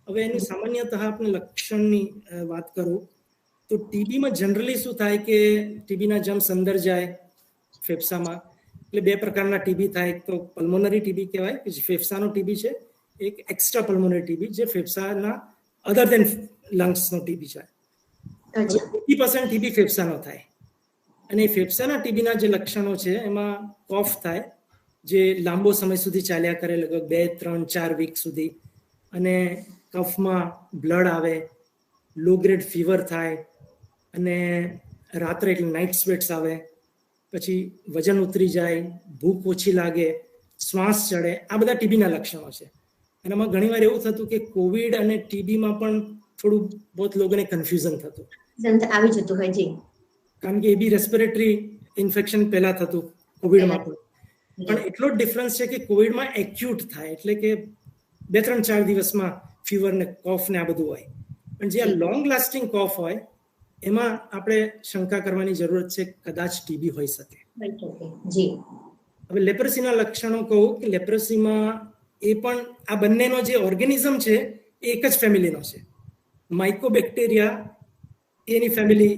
Speaker 3: હવે એની સામાન્યતઃ આપણે લક્ષણની વાત કરું તો ટીબીમાં જનરલી શું થાય કે ટીબીના જમ્સ અંદર જાય ફેફસામાં. એટલે 2 પ્રકારના ટીબી થાય. એક તો પલ્મોનરી ટીબી કહેવાય, કે ફેફસાનો ટીબી છે. એક એક્સ્ટ્રા પલ્મોનરી ટીબી, જે ફેફસાના અધર દેન લંગ્સનો ટીબી છે. 80% ટીબી ફેફસાનો થાય. અને ફેફસાના ટીબીના જે લક્ષણો છે એમાં કોફ થાય, જે લાંબો સમય સુધી ચાલ્યા કરે, લગભગ 2, 3, 4 વીક સુધી. અને કફમાં બ્લડ આવે, લો ગ્રેડ ફીવર થાય, અને રાત્રે એટલે નાઇટ સ્વેટ્સ આવે. પછી વજન ઉતરી જાય, ભૂખ ઓછી લાગે, શ્વાસ ચડે. આ બધા ટીબીના લક્ષણો છે. અને એમાં ઘણીવાર એવું થતું કે કોવિડ અને ટીબીમાં પણ થોડું બહુ લોકોને કન્ફ્યુઝન થતું,
Speaker 2: આવી જતું હોય. જી.
Speaker 3: કારણ કે એ બી રેસ્પિરેટરી ઇન્ફેક્શન પહેલા થતું કોવિડમાં પણ. પણ એટલો જ ડિફરન્સ છે કે કોવિડમાં એક્યુટ થાય, એટલે કે 2, 3, 4 દિવસમાં ફીવર ને કોફ ને આ બધું હોય. પણ જે આ લોંગ લાસ્ટિંગ કોફ હોય એમાં આપણે શંકા કરવાની જરૂરત છે, કદાચ ટીબી હોઈ શકે. હવે લેપ્રસીના લક્ષણો કહું કે લેપ્રસીમાં એ પણ આ બંનેનો જે ઓર્ગેનિઝમ છે એ એક જ ફેમિલીનો છે. માઇકોબેક્ટેરિયા એની ફેમિલી,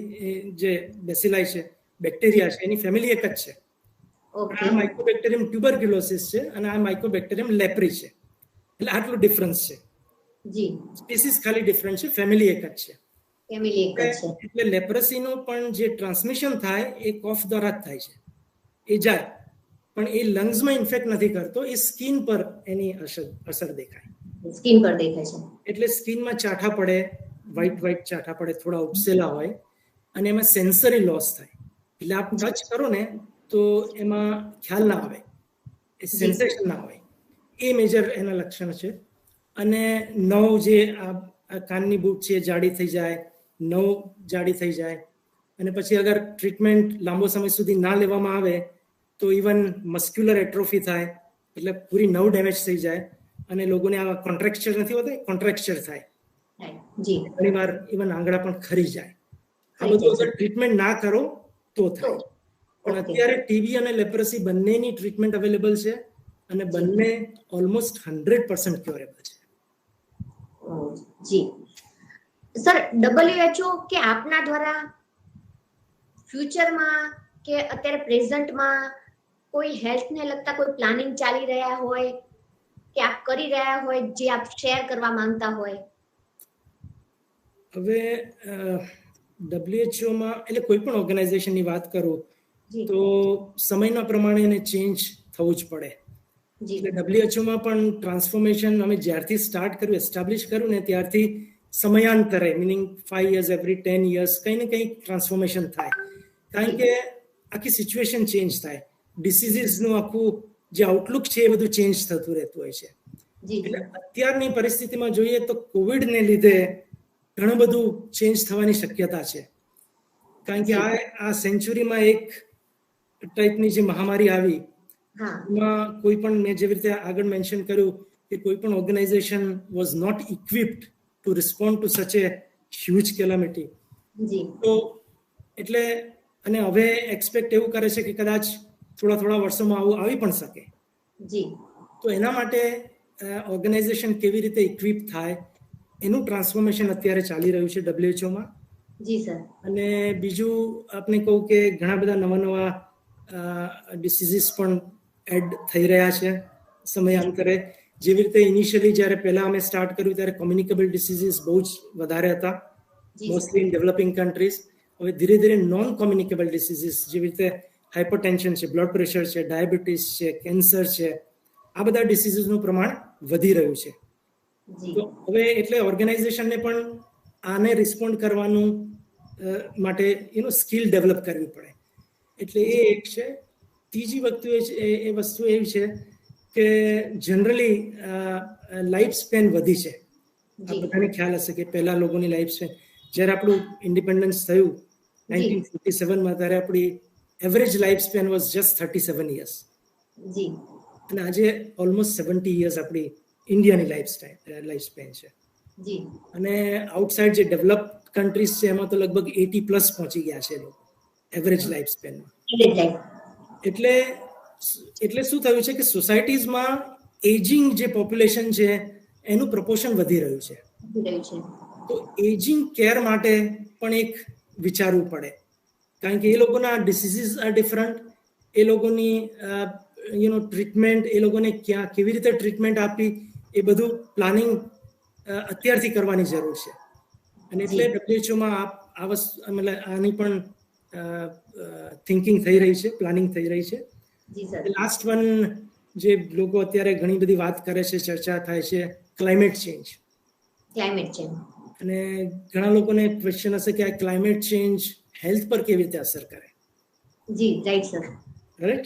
Speaker 3: જે બેસિલાઈ છે, બેક્ટેરિયા છે, એની ફેમિલી એક જ છે. આ માઇકોબેક્ટેરિયમ ટ્યુબરક્યુલોસિસ છે અને આ માઇકોબેક્ટેરિયમ લેપ્રી છે. એટલે આટલું ડિફરન્સ છે. જી. સ્પીસીસ ખાલી ડિફરન્ટ છે, ફેમિલી એક જ છે. એટલે લેપ્રસીનું પણ જે ટ્રાન્સમિશન થાય એ કોફ દ્વારા જ થાય છે. એ જાય પણ એ લંગ્સમાં ઇન્ફેક્ટ નથી કરતો, એ સ્કિન પર એની અસર દેખાય.
Speaker 2: સ્કિન પર દેખાય છે.
Speaker 3: એટલે સ્કિનમાં ચાઠા પડે, વ્હાઈટ ચાઠા પડે, થોડા ઉપસેલા હોય, અને એમાં સેન્સરી લોસ થાય. એટલે આપ ટચ કરો ને તો એમાં ખ્યાલ ના આવે, એ સેન્સેશન ના હોય. એ મેજર એના લક્ષણ છે. અને નવ જે આ કાનની બૂટ છે જાડી થઈ જાય, નવ જાડી થઈ જાય. અને પછી અગર ટ્રીટમેન્ટ લાંબો સમય સુધી ના લેવામાં આવે તો ઇવન મસ્ક્યુલર એટ્રોફી થાય, એટલે પૂરી નવ ડેમેજ થઈ જાય. અને લોકોને આ કોન્ટ્રેક્ચર નથી હોતા, કોન્ટ્રેક્ચર થાય. ઘણી વાર ઇવન આંગળા પણ ખરી જાય. આ બધું અગર ટ્રીટમેન્ટ ના કરો તો થાય. પણ અત્યારે ટીબી અને લેપ્રસી બંનેની ટ્રીટમેન્ટ અવેલેબલ છે અને બંને ઓલમોસ્ટ 100% ક્યોરેબલ છે.
Speaker 2: જી સર, WHO કે આપના દ્વારા ફ્યુચરમાં કે અત્યારે પ્રેઝન્ટમાં કોઈ હેલ્થને લગતા કોઈ પ્લાનિંગ ચાલી રહ્યા હોય કે આપ કરી રહ્યા હોય જે આપ શેર કરવા માંગતા હોય?
Speaker 3: હવે WHO માં એટલે કોઈ પણ ઓર્ગેનાઇઝેશનની વાત કરું તો સમયના પ્રમાણે એને ચેન્જ થવું જ પડે. એટલે WHO માં પણ ટ્રાન્સફોર્મેશન અમે જ્યારથી સ્ટાર્ટ કર્યું, એસ્ટાબ્લિશ કર્યું ને ત્યારથી સમયાંતરે મિનિંગ 5 years every 10 years કંઈ ને કંઈ ટ્રાન્સફોર્મેશન થાય, કારણ કે આખી સિચ્યુએશન ચેન્જ થાય, ડિસીઝીસનું આખું જે આઉટલુક છે એ બધું ચેન્જ થતું રહેતું હોય છે. એટલે અત્યારની પરિસ્થિતિમાં જોઈએ તો કોવિડને લીધે ઘણું બધું ચેન્જ થવાની શક્યતા છે, કારણ કે આ સેન્ચુરીમાં એક ટાઈપની જે મહામારી આવી એમાં કોઈ પણ, મેં જેવી રીતે આગળ મેન્શન કર્યું કે કોઈ પણ organization was not equipped to respond to such a huge કેલામિટી. તો એટલે અને હવે એક્સપેક્ટ એવું કરે છે કે કદાચ થોડા વર્ષોમાં આવું આવી પણ શકે. તો એના માટે ઓર્ગેનાઇઝેશન કેવી રીતે ઇક્વિપ થાય એનું ટ્રાન્સફોર્મેશન અત્યારે ચાલી રહ્યું છે WHO માં. અને બીજું આપણે કહું કે ઘણા બધા નવા ડિસીઝીસ પણ એડ થઈ રહ્યા છે સમયાંતરે. જેવી રીતે ઇનિશિયલી જ્યારે પહેલા અમે સ્ટાર્ટ કર્યું ત્યારે કોમ્યુનિકેબલ ડિસીઝીસ બહુ જ વધારે હતા, મોસ્ટલી ઇન ડેવલપિંગ કન્ટ્રીઝ. હવે ધીરે ધીરે નોન કોમ્યુનિકેબલ ડિસીઝીસ જેવી રીતે હાઇપરટેન્શન છે, બ્લડ પ્રેશર છે, ડાયાબિટીસ છે, કેન્સર છે, આ બધા ડિસીઝીસનું પ્રમાણ વધી રહ્યું છે. તો હવે એટલે ઓર્ગેનાઇઝેશનને પણ આને રિસ્પોન્ડ કરવાનું માટે સ્કિલ ડેવલપ કરવી પડે. એટલે એ એક છે. ત્રીજી વસ્તુ એવી છે કે જનરલી લાઈફ સ્પેન વધી છે. આ બધાને ખ્યાલ હશે કે પહેલા લોકોની લાઈફ સ્પેન, જ્યારે આપણું ઇન્ડિપેન્ડન્સ થયું 1947માં, ત્યારે આપણી average life span was just 37 years. અને આજે ઓલમોસ્ટ 70 years આપણી ઇન્ડિયાની લાઈફ સ્પેન છે. અને આઉટસાઇડ જે ડેવલપ કન્ટ્રીઝ છે એમાં તો લગભગ 80+ પહોંચી ગયા છે લોકો એવરેજ લાઈફ સ્પેનમાં. એટલે શું થયું છે કે સોસાયટીઝમાં એજિંગ જે પોપ્યુલેશન છે એનું પ્રપોર્શન વધી રહ્યું છે. તો એજિંગ કેર માટે પણ એક વિચારવું પડે, કારણ કે એ લોકોના ડિસીઝીસ આર ડિફરન્ટ, એ લોકોની ટ્રીટમેન્ટ, એ લોકોને ક્યાં કેવી રીતે ટ્રીટમેન્ટ આપી એ બધું પ્લાનિંગ અત્યારથી કરવાની જરૂર છે. અને એટલે WHO માં આ વસ્તુ આની પણ થિંકિંગ થઈ રહી છે, પ્લાનિંગ થઈ રહી છે. લાસ્ટ વન જે લોકો અત્યારે ઘણી બધી વાત કરે છે, ચર્ચા થાય છે, ક્લાઇમેટ ચેન્જ. અને ઘણા લોકોને ક્વેશ્ચન હશે કે આ ક્લાઇમેટ ચેન્જ હેલ્થ પર કેવી રીતે અસર કરે. રાઈટ.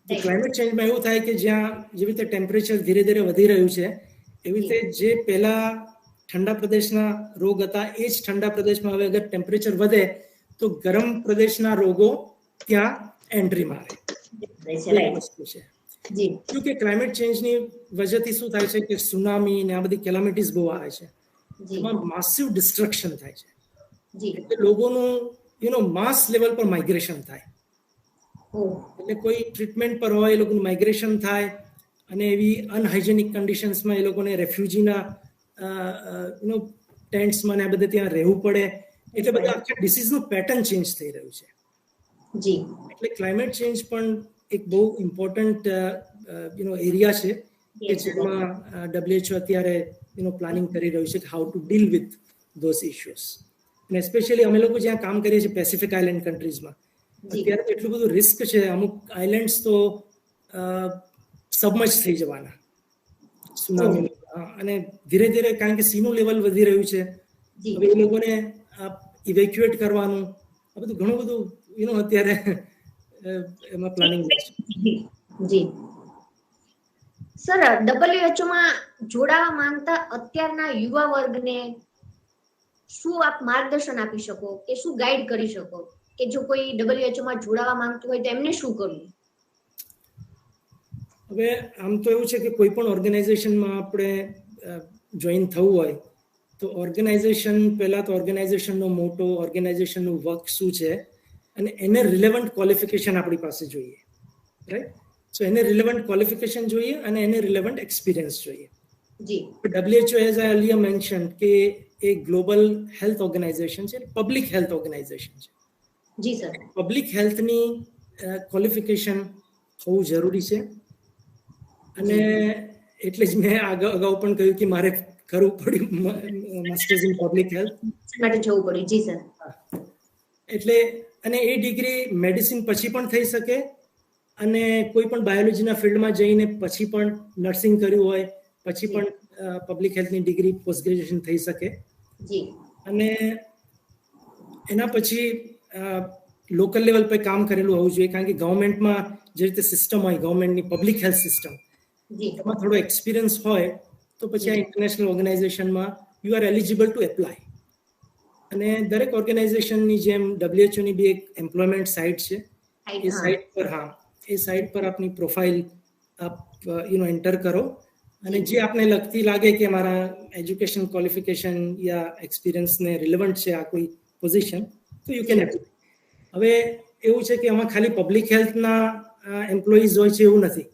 Speaker 3: તો ક્લાઇમેટ ચેન્જમાં એવું થાય કે જ્યાં જેવી રીતે ટેમ્પરેચર ધીરે ધીરે વધી રહ્યું છે, એવી રીતે જે પહેલા ઠંડા પ્રદેશના રોગ હતા એ જ ઠંડા પ્રદેશમાં હવે અગર ટેમ્પરેચર વધે તો ગરમ પ્રદેશના રોગો ત્યાં એન્ટ્રી મારે. વસ્તુ છે કે ક્લાઇમેટ ચેન્જની વજહથી શું થાય છે કે સુનામી ને આ બધી કેલામિટીઝ બહુ આવે છે, એમાં માસિવ ડિસ્ટ્રક્શન થાય છે. એટલે લોકોનું માસ લેવલ પર માઇગ્રેશન થાય. એટલે કોઈ ટ્રીટમેન્ટ પર હોય, એ લોકોનું માઇગ્રેશન થાય, અને એવી અનહાઇજેનિક કન્ડિશન્સમાં એ લોકોને રેફ્યુજીના ટેન્ટ્સમાં ને આ બધે ત્યાં રહેવું પડે. એટલે બધા આખા ડિસીઝનું પેટર્ન ચેન્જ થઈ રહ્યું છે. એટલે ક્લાઇમેટ ચેન્જ પણ એક બહુ ઇમ્પોર્ટન્ટ એરિયા છે કે જેમાં WHO અત્યારે પ્લાનિંગ કરી રહ્યું છે how to deal with those issues. અને સ્પેશિયલી અમે લોકો જ્યાં કામ કરીએ છીએ પેસિફિક આઇલેન્ડ કન્ટ્રીઝમાં, અત્યારે તો એટલું બધું રિસ્ક છે, અમુક આઇલેન્ડ્સ તો સબમર્જ થઈ જવાના સુનામી. અને ધીરે ધીરે કારણ કે સીનું લેવલ વધી રહ્યું છે, હવે એ લોકોને ઇવેક્યુએટ કરવાનું, આ બધું ઘણું બધું અત્યારે એમાં પ્લાનિંગ છે.
Speaker 2: સર, WHO માં જોડાવા માંગતા અત્યારના યુવા વર્ગને શું આપ માર્ગદર્શન આપી શકો કે શું ગાઈડ કરી શકો કે જો કોઈ WHO માં જોડાવા માંગતું હોય તો એમને શું કરવું?
Speaker 3: હવે આમ તો એવું છે કે કોઈ પણ ઓર્ગેનાઇઝેશનમાં આપણે જોઈન થવું હોય તો ઓર્ગેનાઇઝેશન પહેલા તો ઓર્ગેનાઇઝેશનનો મોટો, ઓર્ગેનાઇઝેશનનું વર્ક શું છે અને એને રિલેવન્ટ ક્વોલિફિકેશન આપણી પાસે જોઈએ. રાઈટ. સો એને રિલેવન્ટ ક્વોલિફિકેશન જોઈએ અને એને રિલેવન્ટ એક્સપિરિયન્સ જોઈએ. WHO as I earlier mention કે એ ગ્લોબલ હેલ્થ ઓર્ગેનાઇઝેશન છે, પબ્લિક હેલ્થ ઓર્ગેનાઇઝેશન છે. પબ્લિક હેલ્થની ક્વોલિફિકેશન હોવું જરૂરી છે. અને એટલે જ મેં અગાઉ પણ કહ્યું કે મારે કરવું પડ્યું માસ્ટર્સ ઇન પબ્લિક હેલ્થ
Speaker 2: માટે જવું પડ્યું. જી સર.
Speaker 3: એટલે અને એ ડિગ્રી મેડિસિન પછી પણ થઈ શકે અને કોઈ પણ બાયોલોજીના ફિલ્ડમાં જઈને પછી પણ નર્સિંગ કર્યું હોય પછી પણ પબ્લિક હેલ્થની ડિગ્રી પોસ્ટ ગ્રેજ્યુએશન થઈ શકે.
Speaker 2: જી.
Speaker 3: અને એના પછી લોકલ લેવલ પર કામ કરેલું હોવું જોઈએ, કારણ કે ગવર્મેન્ટમાં જે રીતે સિસ્ટમ હોય ગવર્મેન્ટની પબ્લિક હેલ્થ સિસ્ટમ એમાં થોડો એક્સપિરિયન્સ હોય તો પછી આ ઇન્ટરનેશનલ ઓર્ગેનાઇઝેશનમાં you are eligible to apply. અને દરેક ઓર્ગેનાઇઝેશનની જેમ WHO ની બી એક એમ્પ્લોયમેન્ટ સાઇટ છે, એ સાઇટ પર એ સાઇટ પર આપની પ્રોફાઇલ આપ એન્ટર કરો અને જે આપને લગતી લાગે કે મારા એજ્યુકેશન ક્વોલિફિકેશન યા એક્સપિરિયન્સને રિલેવન્ટ છે આ કોઈ પોઝિશન, તો યુ કેન એપ્લાય. હવે એવું છે કે આમાં ખાલી પબ્લિક હેલ્થના એમ્પ્લોઈઝ હોય છે એવું નથી,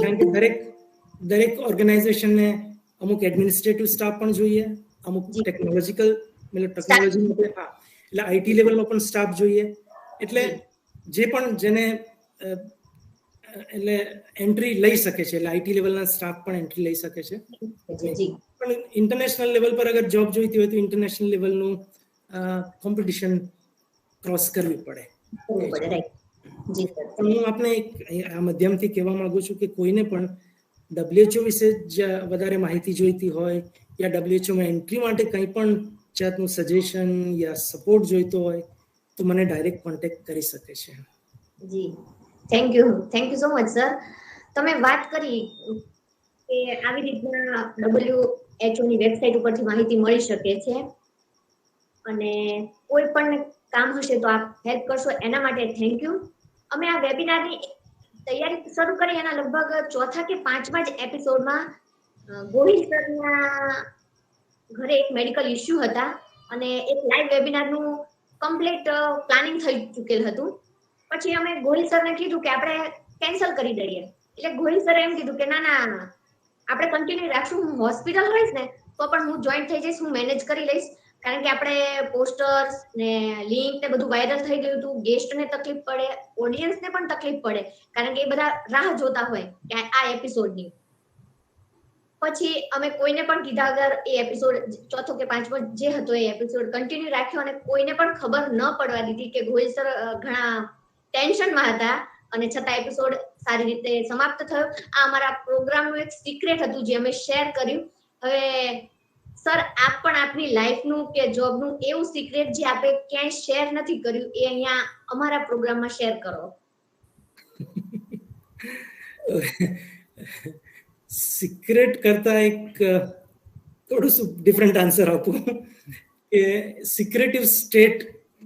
Speaker 3: કારણ કે દરેક ઓર્ગેનાઇઝેશનને અમુક એડમિનિસ્ટ્રેટિવ સ્ટાફ પણ જોઈએ, અમુક ટેકનોલોજી એટલે IT લેવલનો પણ સ્ટાફ જોઈએ. એટલે જે પણ જેને એટલે એન્ટ્રી લઈ શકે છે, એટલે IT લેવલના સ્ટાફ પણ એન્ટ્રી લઈ શકે છે. પણ ઇન્ટરનેશનલ લેવલ પર અગર જોબ જોઈતી હોય તો ઇન્ટરનેશનલ લેવલનું કોમ્પિટિશન ક્રોસ કરવી પડે. હું આપણે આ માધ્યમથી કહેવા માંગુ છું કે કોઈને પણ WHO વિશે વધારે માહિતી જોઈતી હોય યા WHOમાં એન્ટ્રી માટે કંઈ પણ જાતનું સજેશન યા સપોર્ટ જોઈતો હોય તો મને ડાયરેક્ટ કોન્ટેક્ટ કરી શકે છે.
Speaker 2: જી, thank you so much sir. તમે વાત કરી કે આવી રીતના WHO ની વેબસાઇટ ઉપરથી માહિતી મળી શકે છે અને કોઈ પણ કામ હશે તો આપ હેલ્પ કરશો, એના માટે થેન્ક યુ. અમે આ વેબિનારની તૈયારી શરૂ કરી એના લગભગ 4થા કે 5મા જ એપિસોડમાં ગોહિલ સરના ઘરે એક મેડિકલ ઇશ્યુ હતા અને એક લાઈવ વેબિનારનું કમ્પ્લીટ પ્લાનિંગ થઈ ચૂકેલ હતું. પછી અમે ગોહિલ સરને કીધું કે આપણે કેન્સલ કરી દઈએ, એટલે ગોહિલ સરે એમ કીધું કે ના આપણે કન્ટિન્યુ રાખશું, હું હોસ્પિટલ હોઈશ ને તો પણ હું જોઈન્ટ થઈ જઈશ, હું મેનેજ કરી લઈશ. કારણ કે આપણે પોસ્ટર્સ ને લિંક ને બધું વાયરલ થઈ ગયું હતું, ગેસ્ટને તકલીફ પડે, ઓડિયન્સને પણ તકલીફ પડે, કારણ કે એ બધા રાહ જોતા હોય કે આ એપિસોડની. પછી અમે કોઈને પણ કીધા વગર એ એપિસોડ 4થો કે 5મો જે હતો એ એપિસોડ કન્ટિન્યુ રાખ્યો અને કોઈને પણ ખબર ન પડવા દીધી કે ગોહિલ સર ઘણા ટેન્શનમાં હતા અને છતાં એપિસોડ સારી રીતે સમાપ્ત થયો. આ અમારા પ્રોગ્રામનું એક સિક્રેટ હતું જે અમે શેર કર્યું. હવે સર આપ પણ આપની લાઈફનું કે જોબનું એવું સિક્રેટ જે આપે ક્યાંય શેર નથી કર્યું એ અહીંયા અમારા પ્રોગ્રામમાં શેર કરો.
Speaker 3: સિક્રેટ કરતા એક થોડું શું ડિફરન્ટ આન્સર આપું કે સિક્રેટિવ સ્ટેટ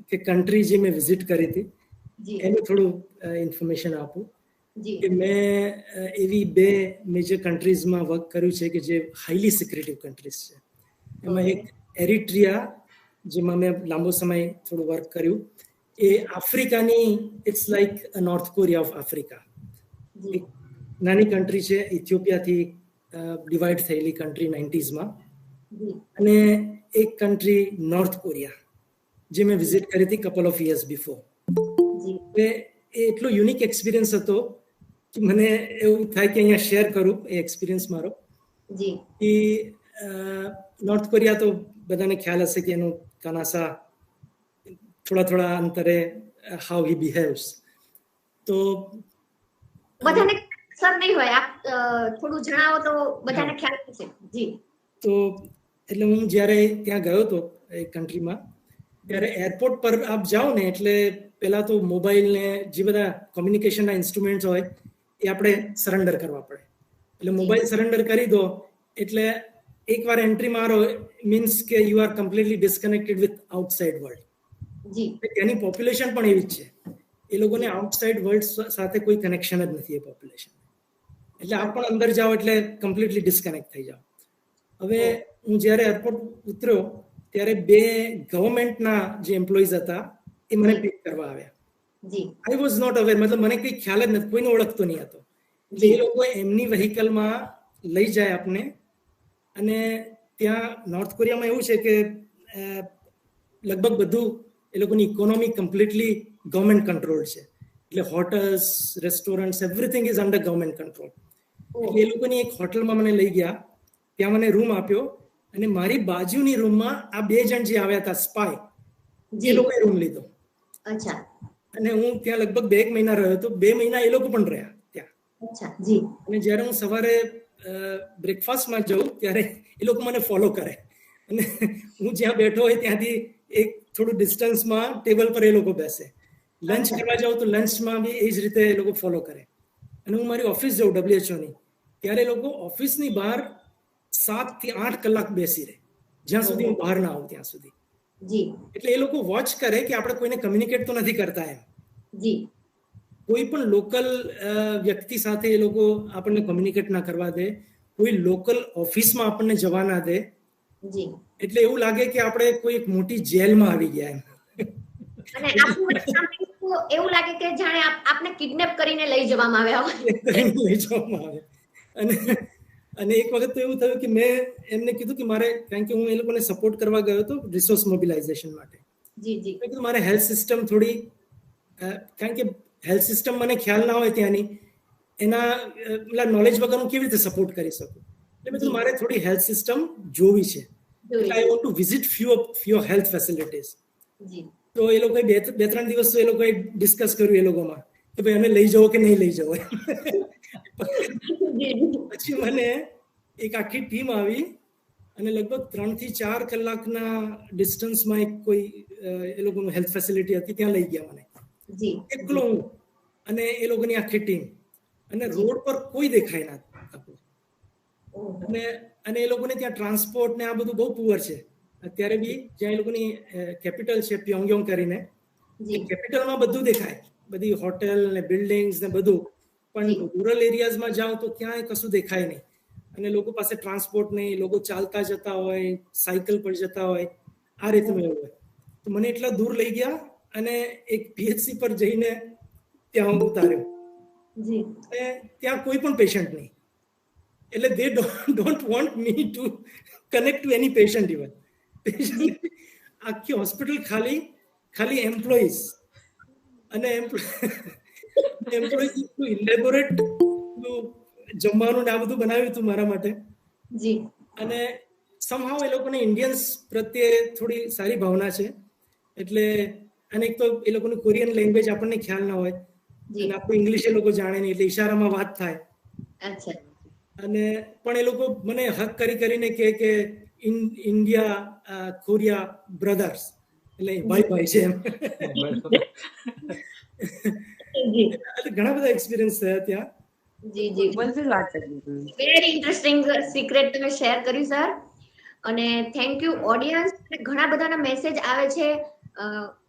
Speaker 3: કે કન્ટ્રી જે મેં વિઝિટ કરી હતી એનું થોડું ઇન્ફોર્મેશન આપું કે મેં એવી 2 મેજર કન્ટ્રીઝમાં વર્ક કર્યું છે કે જે હાઈલી સિક્રેટિવ કન્ટ્રીઝ છે. એમાં એક એરિટ્રિયા, જેમાં મેં લાંબો સમય થોડું વર્ક કર્યું. એ આફ્રિકાની it's like North Korea of Africa. એક નાની કન્ટ્રી છે, ઇથિયોપિયાથી ડિવાઈડ થયેલી કન્ટ્રી 90sમાં. અને એક કન્ટ્રી નોર્થ કોરિયા જે મેં વિઝિટ કરી હતી કપલ ઓફ યર્સ બિફોર. એ એટલો યુનિક એક્સપિરિયન્સ હતો કે મને એવું થાય કે અહીંયા શેર કરું એ એક્સપિરિયન્સ મારો. કે નોર્થ કોરિયા તો બધાને ખ્યાલ હશે કે એનું કનાસા થોડા અંતરે હાઉ હી બિહેવ્સ. તો
Speaker 2: બધાને સર નહીં હોય, આપ થોડું જણાવો તો બધાને ખ્યાલ હશે. જી.
Speaker 3: તો એટલે હું જ્યારે ત્યાં ગયો હતો એ કન્ટ્રીમાં, ત્યારે એરપોર્ટ પર આપ જાઓ ને એટલે પહેલા તો મોબાઈલ ને જે બધા કોમ્યુનિકેશનના ઇન્સ્ટ્રુમેન્ટ્સ હોય એ આપણે સરેન્ડર કરવા પડે. એટલે મોબાઈલ સરેન્ડર કરી દો એટલે એકવાર એન્ટ્રી મારો મીન્સ કે you are completely disconnected with outside world. Any population પણ એવી જ છે, એ લોકોને આઉટસાઇડ વર્લ્ડ સાથે કોઈ કનેક્શન જ નથી એ પોપ્યુલેશન. એટલે આપ પણ અંદર જાઓ એટલે કમ્પ્લીટલી ડિસ્કનેક્ટ થઈ જાઓ. હવે હું જ્યારે એરપોર્ટ ઉતર્યો ત્યારે 2 ગવર્મેન્ટના જે એમ્પ્લોઈઝ હતા એ મને પિક કરવા આવ્યા. આઈ વોઝ નોટ અવેર, મતલબ મને કંઈ ખ્યાલ જ નથી, કોઈને ઓળખતો નહીં હતો. એટલે એ લોકો એમની વ્હીકલમાં લઈ જાય આપને. અને ત્યાં નોર્થ કોરિયામાં એવું છે કે લગભગ બધું એ લોકોની ઇકોનોમી કમ્પ્લીટલી ગવર્મેન્ટ કંટ્રોલ છે. એટલે hotels, restaurants, everything is under government control. એટલે એ લોકોની એક હોટલમાં મને લઈ ગયા, ત્યાં મને રૂમ આપ્યો અને મારી બાજુની રૂમમાં આ 2 જણ જે આવ્યા હતા સ્પાય, એ લોકોએ રૂમ લીધો.
Speaker 2: અચ્છા.
Speaker 3: અને હું ત્યાં લગભગ 2 મહિના રહ્યો હતો. 2 મહિના એ લોકો પણ રહ્યા ત્યાં.
Speaker 2: અચ્છા જી.
Speaker 3: અને જ્યારે હું સવારે બ્રેકફાસ્ટમાં જાઉં ત્યારે એ લોકો મને ફોલો કરે, અને હું જ્યાં બેઠો હોય ત્યાંથી એક થોડું ડિસ્ટન્સમાં ટેબલ પર એ લોકો બેસે. લંચ કરવા જાઉં તો લંચમાં બી એ જ રીતે એ લોકો ફોલો કરે. અને હું મારી ઓફિસ જાઉં WHO ની, ત્યારે એ લોકો ઓફિસની બહાર 7 થી 8 કલાક બેસી રહે, જ્યાં સુધી હું બહાર ના આવું ત્યાં સુધી. એટલે એ લોકો વોચ કરે કે આપણે કોઈને કમ્યુનિકેટ તો નથી કરતા એમ. કોઈ પણ લોકલ વ્યક્તિ સાથે એ લોકો આપણને કમ્યુનિકેટ ના કરવા દે, કોઈ લોકલ ઓફિસમાં આપણને જવા ના દે. એટલે એવું લાગે કે આપણે કોઈ એક મોટી જેલમાં આવી ગયા એમ.
Speaker 2: અને એવું લાગે કે જાણે આપને કિડનેપ કરીને લઈ જવામાં આવ્યા
Speaker 3: આવે. અને એક વખત તો એવું થયું કે મેં એમને કીધું કે મારે, કારણ કે હું એ લોકોને સપોર્ટ કરવા ગયો હતો રિસોર્સ મોબિલાઇઝેશન માટે. મેં કીધું મારે હેલ્થ સિસ્ટમ થોડી, કારણ કે હેલ્થ સિસ્ટમ મને ખ્યાલ ના હોય ત્યાંની, એના નોલેજ વગર હું કેવી રીતે સપોર્ટ કરી શકું. એટલે મેં કીધું મારે થોડી હેલ્થ સિસ્ટમ જોવી છે. એટલે I want to visit few health facilities. તો એ લોકોએ 2-3 દિવસ તો એ લોકોએ ડિસ્કસ કર્યું એ લોકોમાં કે ભાઈ અમે લઈ જાઓ કે નહીં લઈ જાઓ. પછી મને એક આખી ટીમ આવી અને લગભગ 3 થી 4 કલાકના ડિસ્ટન્સમાં એક કોઈ એ લોકોનું હેલ્થ ફેસિલિટી હતી, ત્યાં લઈ ગયા મને. એકલો હું અને એ લોકોની આખી ટીમ, અને રોડ પર કોઈ દેખાય ના આપણું. અને એ લોકોને ત્યાં ટ્રાન્સપોર્ટ ને આ બધું બહુ પુઅર છે. અત્યારે બી જ્યાં એ લોકોની કેપિટલ છે પ્યોંગયોંગ કરીને, કેપિટલમાં બધું દેખાય, બધી હોટેલ ને બિલ્ડિંગ્સ ને બધું. પણ રૂરલ એરિયાઝમાં જાઓ તો ક્યાંય કશું દેખાય નહીં. અને લોકો પાસે ટ્રાન્સપોર્ટ નહીં, લોકો ચાલતા જતા હોય, સાયકલ પર જતા હોય, આ રીતનું એવું હોય. તો મને એટલા દૂર લઈ ગયા અને એક PHC પર જઈને ત્યાં હું ઉતાર્યો. અને ત્યાં કોઈ પણ પેશન્ટ નહીં. એટલે they don't want me to connect to any patient even. આખી હોસ્પિટલ ખાલી એમ્પ્લોઈઝ, અને એમ્પ્લોઈઝ ઇલેબોરેટ જમવાનું ને આ બધું બનાવ્યું હતું મારા માટે. અને સમહાવ એ લોકોને ઇન્ડિયન્સ પ્રત્યે થોડી સારી ભાવના છે. એટલે અને એક તો એ લોકોનું કોરિયન લેંગ્વેજ આપણને ખ્યાલ ના હોય, અને આપણું ઇંગ્લિશ એ લોકો જાણે નહીં, એટલે ઈશારામાં વાત થાય. અને પણ એ લોકો મને હક કરીને કે ઇન્ડિયા કોરિયા બ્રધર્સ, એટલે ભાઈ છે એમ. ઘણા બધા એક્સપિરિયન્સ થયા ત્યાં.
Speaker 2: વેરી ઇન્ટરેસ્ટિંગ સિક્રેટ તમે શેર કર્યું સર. અને થેન્ક યુ ઓડિયન્સ. ઘણા બધાના મેસેજ આવે છે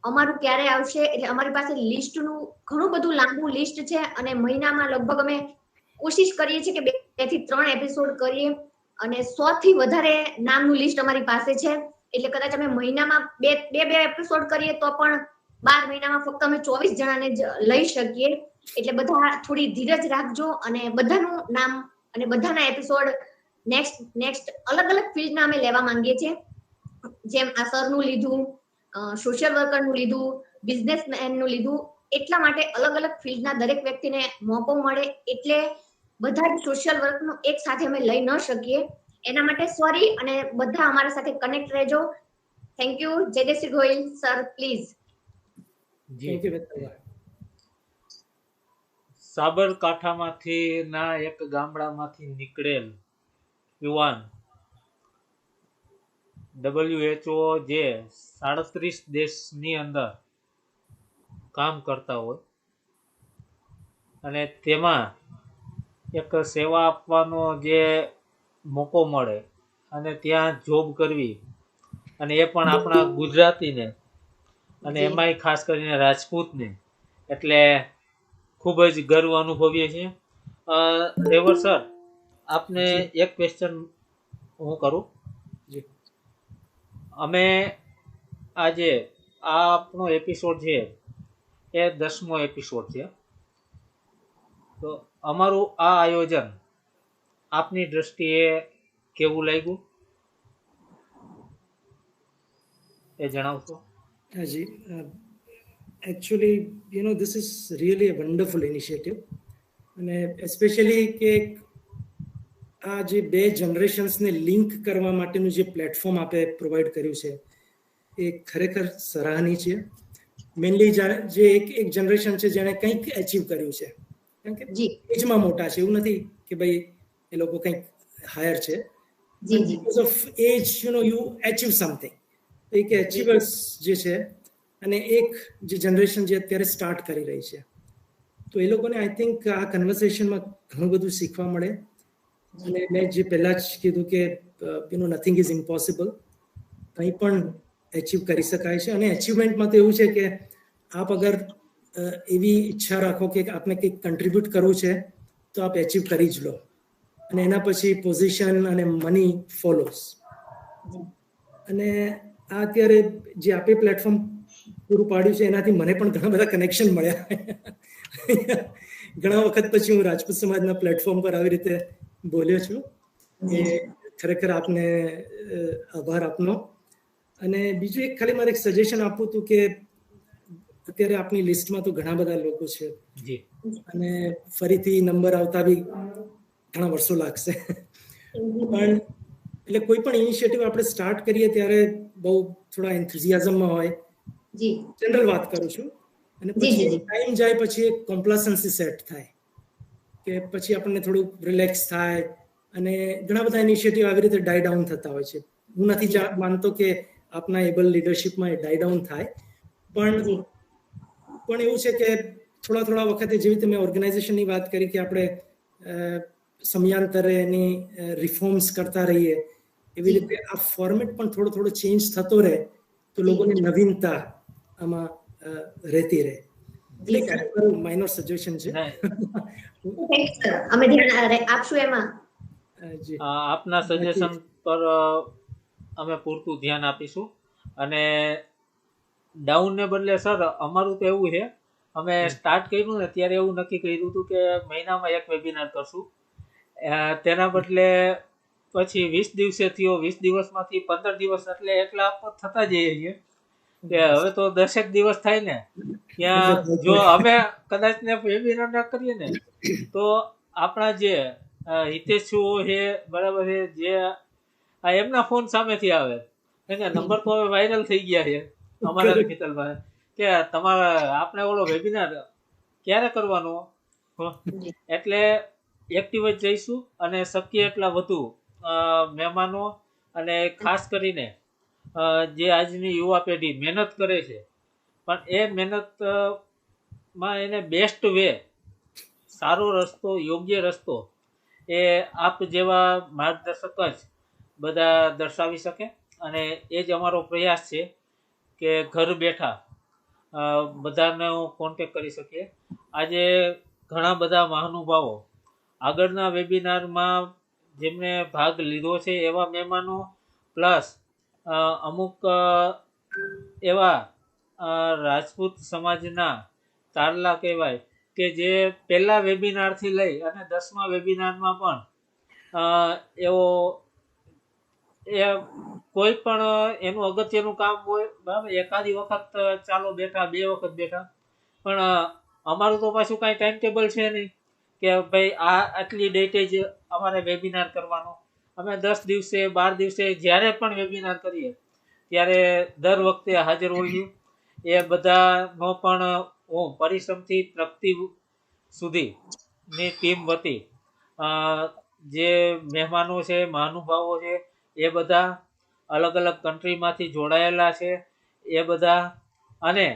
Speaker 2: અમારું ક્યારે આવશે, એટલે અમારી પાસે લિસ્ટનું ઘણું બધું લાંબુ લિસ્ટ છે, અને મહિનામાં લગભગ અમે કોશિશ કરીએ છીએ કે 2 થી 3 એપિસોડ કરીએ, અને 100 થી વધારે નામનું લિસ્ટ અમારી પાસે છે. એટલે કદાચ અમે મહિનામાં બે એપિસોડ કરીએ તો પણ 12 મહિનામાં ફક્ત અમે 24 જણાને જ લઈ શકીએ. એટલે બધા થોડી ધીરજ રાખજો, અને બધાનું નામ અને બધાના એપિસોડ નેક્સ્ટ અલગ ફિલ્ડના અમે લેવા માંગીએ છીએ. જેમ આ સરનું લીધું, સોશિયલ વર્કરનું લીધું, બિઝનેસમેનનું લીધું. એટલા માટે અલગ ફિલ્ડના દરેક વ્યક્તિને મોકો મળે, એટલે બધા જ સોશિયલ વર્કનું એક સાથે અમે લઈ ન શકીએ. એના માટે સોરી, અને બધા અમારા સાથે કનેક્ટ રહેજો. Thank you. Jaydevsinh Gohil sir, please.
Speaker 1: સાબરકાંઠામાંથી ના એક ગામડામાંથી નીકળેલ યુવાન, WHO જે 37 દેશની અંદર કામ કરતા હોય, અને તેમાં એક સેવા આપવાનો જે મોકો મળે અને ત્યાં જોબ કરવી, અને એ પણ આપણા ગુજરાતીને, અને એમાંય ખાસ કરીને રાજપૂતને, એટલે ખૂબ જ ગર્વ અનુભવીએ છીએ. રેવર સર, આપને એક ક્વેશ્ચન હું કરું. અમે આજે આ આપણો એપિસોડ છે એ 10મો એપિસોડ છે, તો અમારું આ આયોજન આપની દ્રષ્ટિએ કેવું લાગ્યું એ જણાવશો?
Speaker 3: હાજી, actually, this is really a wonderful initiative. અને especially કે આ જે બે જનરેશન્સને લિંક કરવા માટેનું જે પ્લેટફોર્મ આપે પ્રોવાઈડ કર્યું છે એ ખરેખર સરાહનીય છે. મેનલી જે એક જનરેશન છે જેણે કંઈક અચીવ કર્યું છે, કારણ કે એજમાં મોટા છે, એવું નથી કે ભાઈ એ લોકો કંઈક હાયર છે. Because of age you achieve something, એક અચીવર્સ જે છે, અને એક જે જનરેશન જે અત્યારે સ્ટાર્ટ કરી રહી છે, તો એ લોકોને આઈ થિંક આ કન્વર્સેશનમાં ઘણું બધું શીખવા મળે. અને મેં જે પહેલા જ કીધું કે નથિંગ ઇઝ ઇમ્પોસિબલ, કંઈ પણ એચીવ કરી શકાય છે. અને એચીવમેન્ટમાં તો એવું છે કે આપ અગર એવી ઈચ્છા રાખો કે આપને કંઈક કન્ટ્રીબ્યુટ કરવું છે તો આપ એચીવ કરી જ લો, અને એના પછી પોઝિશન અને મની ફોલોસ. અને આ અત્યારે જે આપે પ્લેટફોર્મ પૂરું પાડ્યું છે એનાથી મને પણ ઘણા બધા કનેક્શન મળ્યા. ઘણા વખત પછી હું રાજપૂત સમાજના પ્લેટફોર્મ પર આવી રીતે બોલ્યો છું. એ ખરેખર આપને આભાર આપનો. અને બીજું એક ખાલી મારે એક સજેશન આપવું હતું કે અત્યારે આપની લિસ્ટમાં તો ઘણા બધા લોકો છે, અને ફરીથી નંબર આવતા બી ઘણા વર્ષો લાગશે. પણ એટલે કોઈ પણ ઇનિશિયેટિવ આપણે સ્ટાર્ટ કરીએ ત્યારે બહુ થોડા એન્થુઝિયાઝમમાં હોય, જનરલ વાત કરું છું, અને પછી ટાઈમ જાય પછી એક કોમ્પ્લાસન્સી સેટ થાય કે પછી આપણને થોડું રિલેક્સ થાય, અને ઘણા બધા ઇનિશિયેટિવ આવી રીતે ડાય ડાઉન થતા હોય છે. હું નથી માનતો કે આપના એબલ લીડરશિપમાં એ ડાય ડાઉન થાય, પણ એવું છે કે થોડા વખતે જેવી રીતે મેં ઓર્ગેનાઇઝેશનની વાત કરી કે આપણે સમયાંતરે એની રિફોર્મ્સ કરતા રહીએ, એવી રીતે આ ફોર્મેટ પણ થોડો ચેન્જ થતો રહે તો લોકોની નવીનતા આમાં રહેતી રહે. એટલે માઇનર સજેશન છે.
Speaker 2: અમે ધ્યાન આપશું એમાં.
Speaker 1: આપના સજેશન પર અમે પૂરતું ધ્યાન આપીશું. અને ડાઉન ને બદલે સર અમારું તો એવું છે, અમે સ્ટાર્ટ કર્યું ને ત્યારે એવું નક્કી કર્યું હતું કે મહિનામાં એક વેબિનાર કરશું. તેના બદલે પછી 20 દિવસે થયો, 20 દિવસમાંથી 15 દિવસ એટલે એટલા થતા જઈએ છીએ કે હવે તો 10 દિવસ થાય ને ત્યાં જો અમે કદાચ ને વેબિનાર ના કરીએ ને તો આપણા જે હિતેશુઓ છે, બરાબર છે, જે આ એમના ફોન સામેથી આવે, નંબર તો હવે વાયરલ થઈ ગયા છે અમારા મિત્તલભાઈ કે તમારા આપણે ઓલો વેબિનાર ક્યારે કરવાનો. એટલે એક્ટિવ જ જઈશું, અને શક્ય એટલા વધુ મહેમાનો, અને ખાસ કરીને જે આજની યુવા પેઢી મહેનત કરે છે, પણ એ મહેનતમાં એને બેસ્ટ વે, સારો રસ્તો, યોગ્ય રસ્તો એ આપ જેવા માર્ગદર્શક જ બધા દર્શાવી શકે. અને એ જ અમારો પ્રયાસ છે કે ઘર બેઠા બધાને કોન્ટેક કરી શકીએ. આજે ઘણા બધા મહાનુભાવો આગળના વેબિનારમાં જેમને ભાગ લીધો છે એવા મહેમાનો, પ્લસ અમુક એવા રાજપૂત સમાજના તારલા કહેવાય કે જે પહેલા વેબિનારથી લઈ અને 10મા વેબિનારમાં પણ એવો કોઈ પણ એનું અગત્યનું કામ હોય, બરાબર, એકાદી વખત ચાલો બેઠા, 2 વખત બેઠા, પણ અમારું તો પાછું કાંઈ ટાઈમ ટેબલ છે નહીં કે ભાઈ આટલી ડેટે જ અમારે વેબિનાર કરવાનો. અમે 10 દિવસે 12 દિવસે જ્યારે પણ વેબિનાર કરીએ ત્યારે દર વખતે હાજર હોઈએ. એ બધાનો પણ હું પરિશ્રમથી પ્રગતિ સુધીની ટીમ વતી જે મહેમાનો છે, મહાનુભાવો છે, એ બધા અલગ અલગ કન્ટ્રીમાંથી જોડાયેલા છે, એ બધા, અને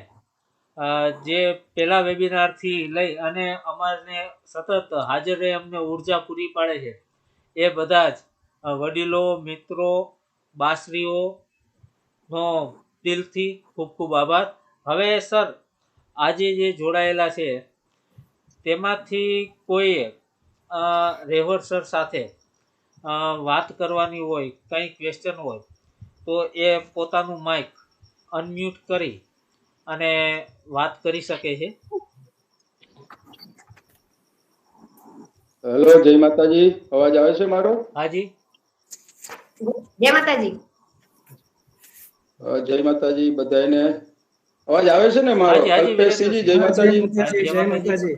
Speaker 1: જે પહેલા વેબિનારથી લઈ અને અમારને સતત હાજર રહે અમને ઉર્જા પૂરી પાડે છે, એ બધા જ વડીલો, મિત્રો, બાસરીઓનો દિલથી ખૂબ ખૂબ આભાર. હવે સર આજે જે જોડાયેલા છે તેમાંથી કોઈએ રેવર સર સાથે વાત કરવાની હોય, કંઈ ક્વેશ્ચન હોય તો એ પોતાનું માઇક અનમ્યુટ કરી અને વાત કરી શકે છે.
Speaker 4: હેલો, જય માતાજી. અવાજ આવે છે મારો?
Speaker 1: હાજી,
Speaker 2: જય માતાજી.
Speaker 4: જય માતાજી બધાને. અવાજ આવે છે ને મારો? કલ્પેશજી, જય માતાજી.
Speaker 3: જય માતાજી.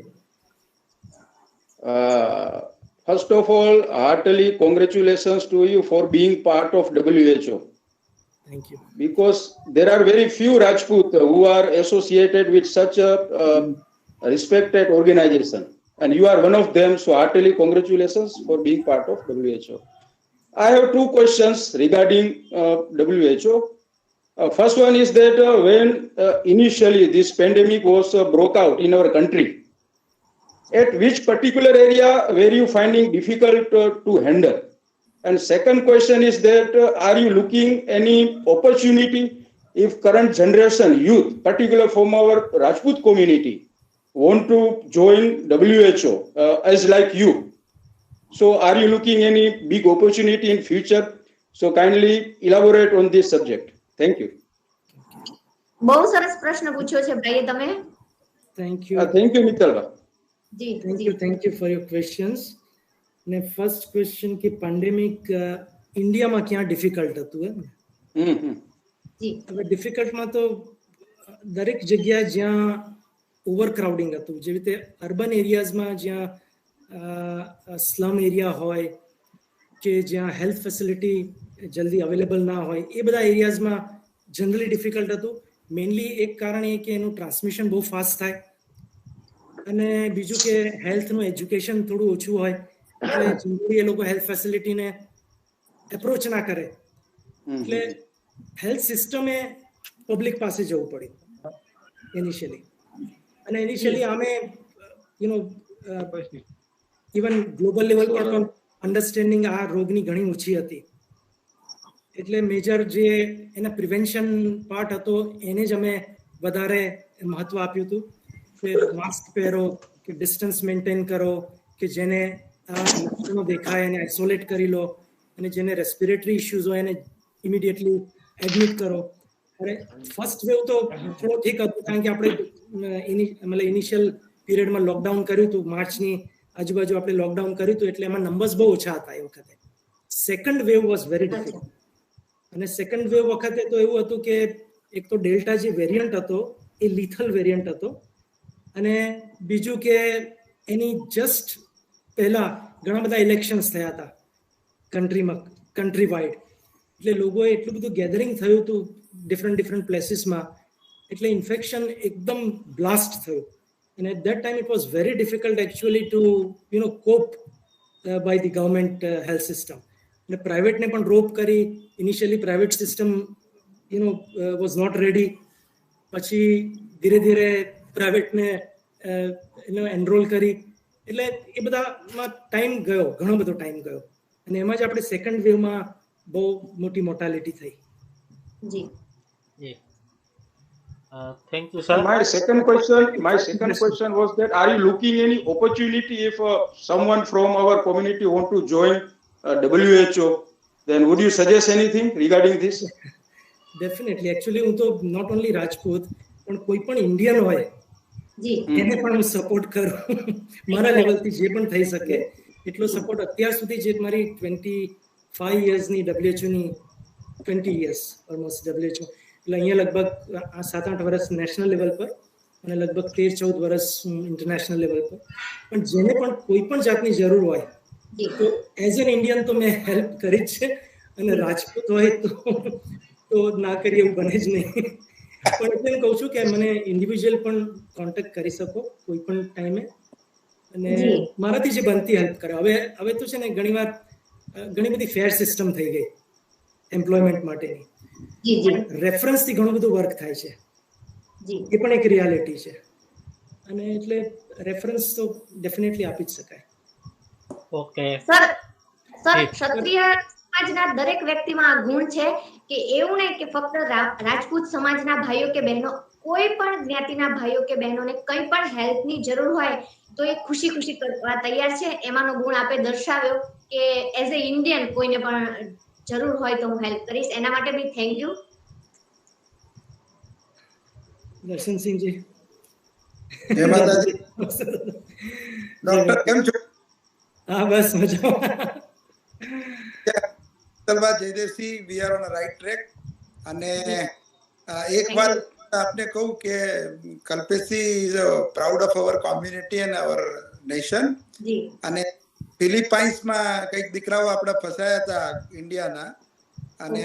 Speaker 4: first of all, heartily congratulations to you for being part of WHO.
Speaker 3: Thank you.
Speaker 4: Because there are very few Rajput who are associated with such a respected organization. And you are one of them, so heartily congratulations for being part of WHO. I have two questions regarding WHO. First one is that when initially this pandemic was broke out in our country, at which particular area were you finding difficult to handle? And second question is that are you looking any opportunity if current generation youth, particularly from our Rajput community, want to join WHO as like you? So are you looking any big opportunity in future? So kindly elaborate on this subject. Thank you.
Speaker 2: બહુ સરસ પ્રશ્ન પૂછ્યો છે ભાઈએ તમે.
Speaker 3: Thank you.
Speaker 4: Thank you, Mittalbha.
Speaker 2: જી
Speaker 3: Thank you for your questions. ને ફર્સ્ટ ક્વેશ્ચન કે પેન્ડેમિક ઇન્ડિયામાં ક્યાં ડિફિકલ્ટ હતું એમ
Speaker 2: જી
Speaker 3: હવે ડિફિકલ્ટમાં તો દરેક જગ્યા જ્યાં ઓવરક્રાઉડિંગ હતું જેવી રીતે અર્બન એરિયાઝમાં જ્યાં સ્લમ એરિયા હોય કે જ્યાં હેલ્થ ફેસિલિટી જલ્દી અવેલેબલ ના હોય એ બધા એરિયાઝમાં જનરલી ડિફિકલ્ટ હતું. મેઇનલી એક કારણ એ કે એનું ટ્રાન્સમિશન બહુ ફાસ્ટ થાય અને બીજું કે હેલ્થનું એજ્યુકેશન થોડું ઓછું હોય એટલે જનરલી એ લોકો હેલ્થ ફેસિલિટીને એપ્રોચ ના કરે એટલે હેલ્થ સિસ્ટમે પબ્લિક પાસે જવું પડ્યું ઇનિશિયલી. અને ઇનિશિયલી આમે ઇવન ગ્લોબલ લેવલ પર પણ અન્ડરસ્ટેન્ડિંગ આ રોગની ઘણી ઓછી હતી એટલે મેજર જે એના પ્રિવેન્શન પાર્ટ હતો એને જ અમે વધારે મહત્વ આપ્યું હતું કે માસ્ક પહેરો કે ડિસ્ટન્સ મેન્ટેન કરો કે જેને આ લક્ષણો દેખાય એને આઇસોલેટ કરી લો અને જેને રેસ્પિરેટરી ઇશ્યુઝ હોય એને ઇમિડિયેટલી એડમિટ કરો. અને ફર્સ્ટ વેવ તો થોડો ઠીક હતું કારણ કે આપણે મતલબ ઇનિશિયલ પીરિયડમાં લોકડાઉન કર્યું હતું માર્ચની આજુબાજુ આપણે લોકડાઉન કર્યું હતું એટલે એમાં નંબર્સ બહુ ઓછા હતા એ વખતે. Second wave was very difficult અને સેકન્ડ વેવ વખતે તો એવું હતું કે એક તો ડેલ્ટા જે વેરિયન્ટ હતો એ લીથલ વેરિયન્ટ હતો અને બીજું કે એની જસ્ટ પહેલા ઘણા બધા ઇલેક્શન્સ થયા હતા કન્ટ્રી વાઇડ એટલે લોકોએ એટલું બધું ગેધરિંગ થયું હતું ડિફરન્ટ પ્લેસીસમાં એટલે ઇન્ફેક્શન એકદમ બ્લાસ્ટ થયું અને at that time it was very difficult actually to cope by the government health system. અને પ્રાઇવેટને પણ રોપ કરી. Initially private system was not ready. પછી ધીરે ધીરે પ્રાઇવેટને એનરોલ કરી એટલે એ બધામાં ટાઈમ ગયો ઘણો બધો ટાઈમ ગયો અને એમાં જ આપણે સેકન્ડ વેવમાં બહુ મોટી મોર્ટાલિટી થઈ.
Speaker 2: જી
Speaker 1: thank you sir.
Speaker 4: My second question was that are you looking any opportunity if someone from our community want to join WHO, then would you suggest anything regarding this?
Speaker 3: Definitely. Actually હું તો not only રાજપૂત પણ કોઈ પણ ઇન્ડિયન હોય એને પણ હું સપોર્ટ કરું મારા લેવલથી જે પણ થઈ શકે એટલો સપોર્ટ. અત્યાર સુધી જે મારી 25 યર્સની WHO ની 20 years ઓલમોસ્ટ WHO એટલે અહીંયા લગભગ 7-8 વર્ષ નેશનલ લેવલ પર અને લગભગ 13-14 વર્ષ ઇન્ટરનેશનલ લેવલ પર. પણ જેને પણ કોઈ પણ જાતની જરૂર હોય તો એઝ એન ઇન્ડિયન તો મેં હેલ્પ કરી જ છે અને રાજપૂત હોય તો ના કરીએ એવું બને જ નહીં. પણ એટલે હું કહું છું કે મને ઇન્ડિવિજ્યુઅલ પણ કોન્ટેક્ટ કરી શકો કોઈ પણ ટાઈમે અને મારાથી જે બનતી હેલ્પ કરે. હવે તો છે ને ઘણીવાર ઘણી બધી ફેર સિસ્ટમ થઈ ગઈ એમ્પ્લોયમેન્ટ માટેની. રેફરન્સથી ઘણું બધું વર્ક થાય છે એ પણ એક રિયાલિટી છે અને એટલે રેફરન્સ તો ડેફિનેટલી આપી જ શકાય.
Speaker 1: ઓકે
Speaker 2: સર ક્ષત્રિય સમાજના દરેક વ્યક્તિમાં આ ગુણ છે કે એવું નહીં કે ફક્ત રાજપૂત સમાજના ભાઈઓ કે બહેનો કોઈ પણ જ્ઞાતિના ભાઈઓ કે બહેનોને કંઈ પણ હેલ્પની જરૂર હોય તો એ ખુશી કરવા તૈયાર છે. એમાંનો ગુણ આપે દર્શાવ્યો કે એઝ એ ઇન્ડિયન કોઈને પણ જરૂર હોય તો હું હેલ્પ કરીશ. એના માટે બી થેન્ક યુ.
Speaker 3: દર્શનસિંહજી
Speaker 5: જય માતાજી. ડોક્ટર કેમ છો?
Speaker 3: હા બસ મજામાં.
Speaker 5: Jaydevsinh, we are on a right track. અને એક વાત આપને કહું કે કલ્પેશજી is proud of our community and our nation. અને ફિલિપાઈન્સમાં કંઈક દીકરાઓ આપણા ફસાયા હતા ઇન્ડિયાના, અને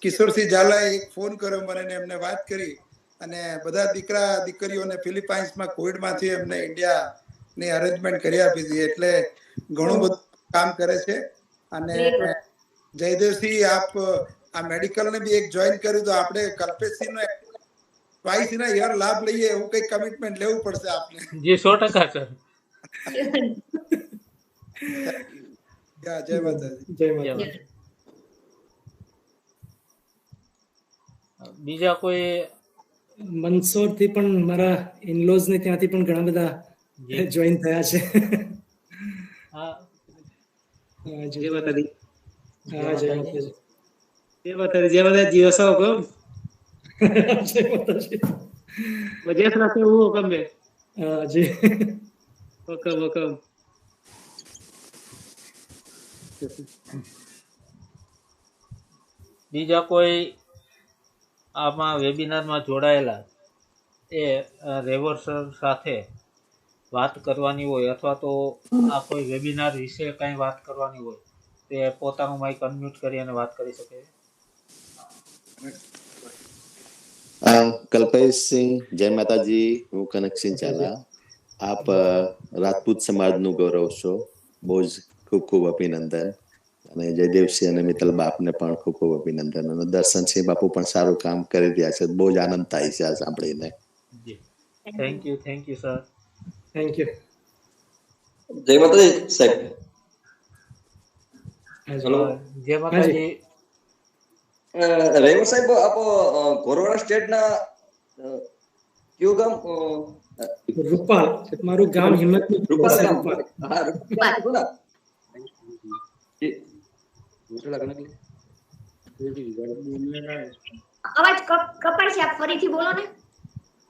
Speaker 5: કિશોરસિંહ ઝાલાએ એક ફોન કર્યો મને ને એમને વાત કરી, અને બધા દીકરા દીકરીઓને ફિલિપાઈન્સમાં કોવિડમાંથી એમને ઇન્ડિયાની અરેન્જમેન્ટ કરી આપી હતી. એટલે ઘણું બધું કામ કરે છે. અને જયદેવસિંહ, આપ આ મેડિકલ ને બી એક જોઈન કર્યું તો આપણે કલ્પેશસિંહ નો ટ્વાઇસ ના યર લાભ લઈએ એવું કઈ કમિટમેન્ટ લેવું પડશે આપને.
Speaker 1: જી 100% સર.
Speaker 5: જય માતાજી.
Speaker 3: જય માતા.
Speaker 1: બીજા કોઈ?
Speaker 3: મંદસોર થી પણ મારા ઇનલોઝ ને ત્યાંથી પણ ઘણા બધા જોઈન થયા છે.
Speaker 1: હા,
Speaker 6: જય માતાજી.
Speaker 3: હા, જય માતાજી.
Speaker 6: જય માતાજી. જય માતાજી. જીવસો હુકમ.
Speaker 3: જય માતાજી.
Speaker 6: વજેસ નાખે હું હુકમ બે.
Speaker 3: હા જી.
Speaker 6: હુકમ હુકમ.
Speaker 1: બીજા કોઈ આમાં વેબિનારમાં જોડાયેલા એ રેવર સર સાથે વાત કરવાની હોય અથવા તો આ કોઈ વેબિનાર વિશે કંઈ વાત કરવાની હોય તે પોતાનું માઇક અનમ્યુટ કરી અને વાત કરી શકે.
Speaker 7: કલ્પેશસિંહ, જય માતાજી. હું કનકસિંહ ઝાલા. આપ રાજપૂત સમાજનું ગૌરવ છો. બહુ જ ખૂબ ખૂબ અભિનંદન. અને જયદેવસિંહ અને મિત્તલબા આપને પણ ખૂબ ખૂબ અભિનંદન. અને દર્શનસિંહ બાપુ પણ સારું કામ કરી રહ્યા છે. બહુ જ આનંદ થાય છે આ સાંભળીને.
Speaker 1: Thank you sir.
Speaker 3: Thank you.
Speaker 8: જય માતાજી સાહેબ.
Speaker 3: હેલો.
Speaker 1: જય માતાજી.
Speaker 8: રેવર સાહેબ, આપ કોરોડા સ્ટેટના કયું ગામ?
Speaker 3: રૂપાલ. મારું ગામ હિંમતનગર.
Speaker 8: રૂપાલ ગામ. હા,
Speaker 2: અવાજ કપાય છે, આપ ફરીથી બોલો ને.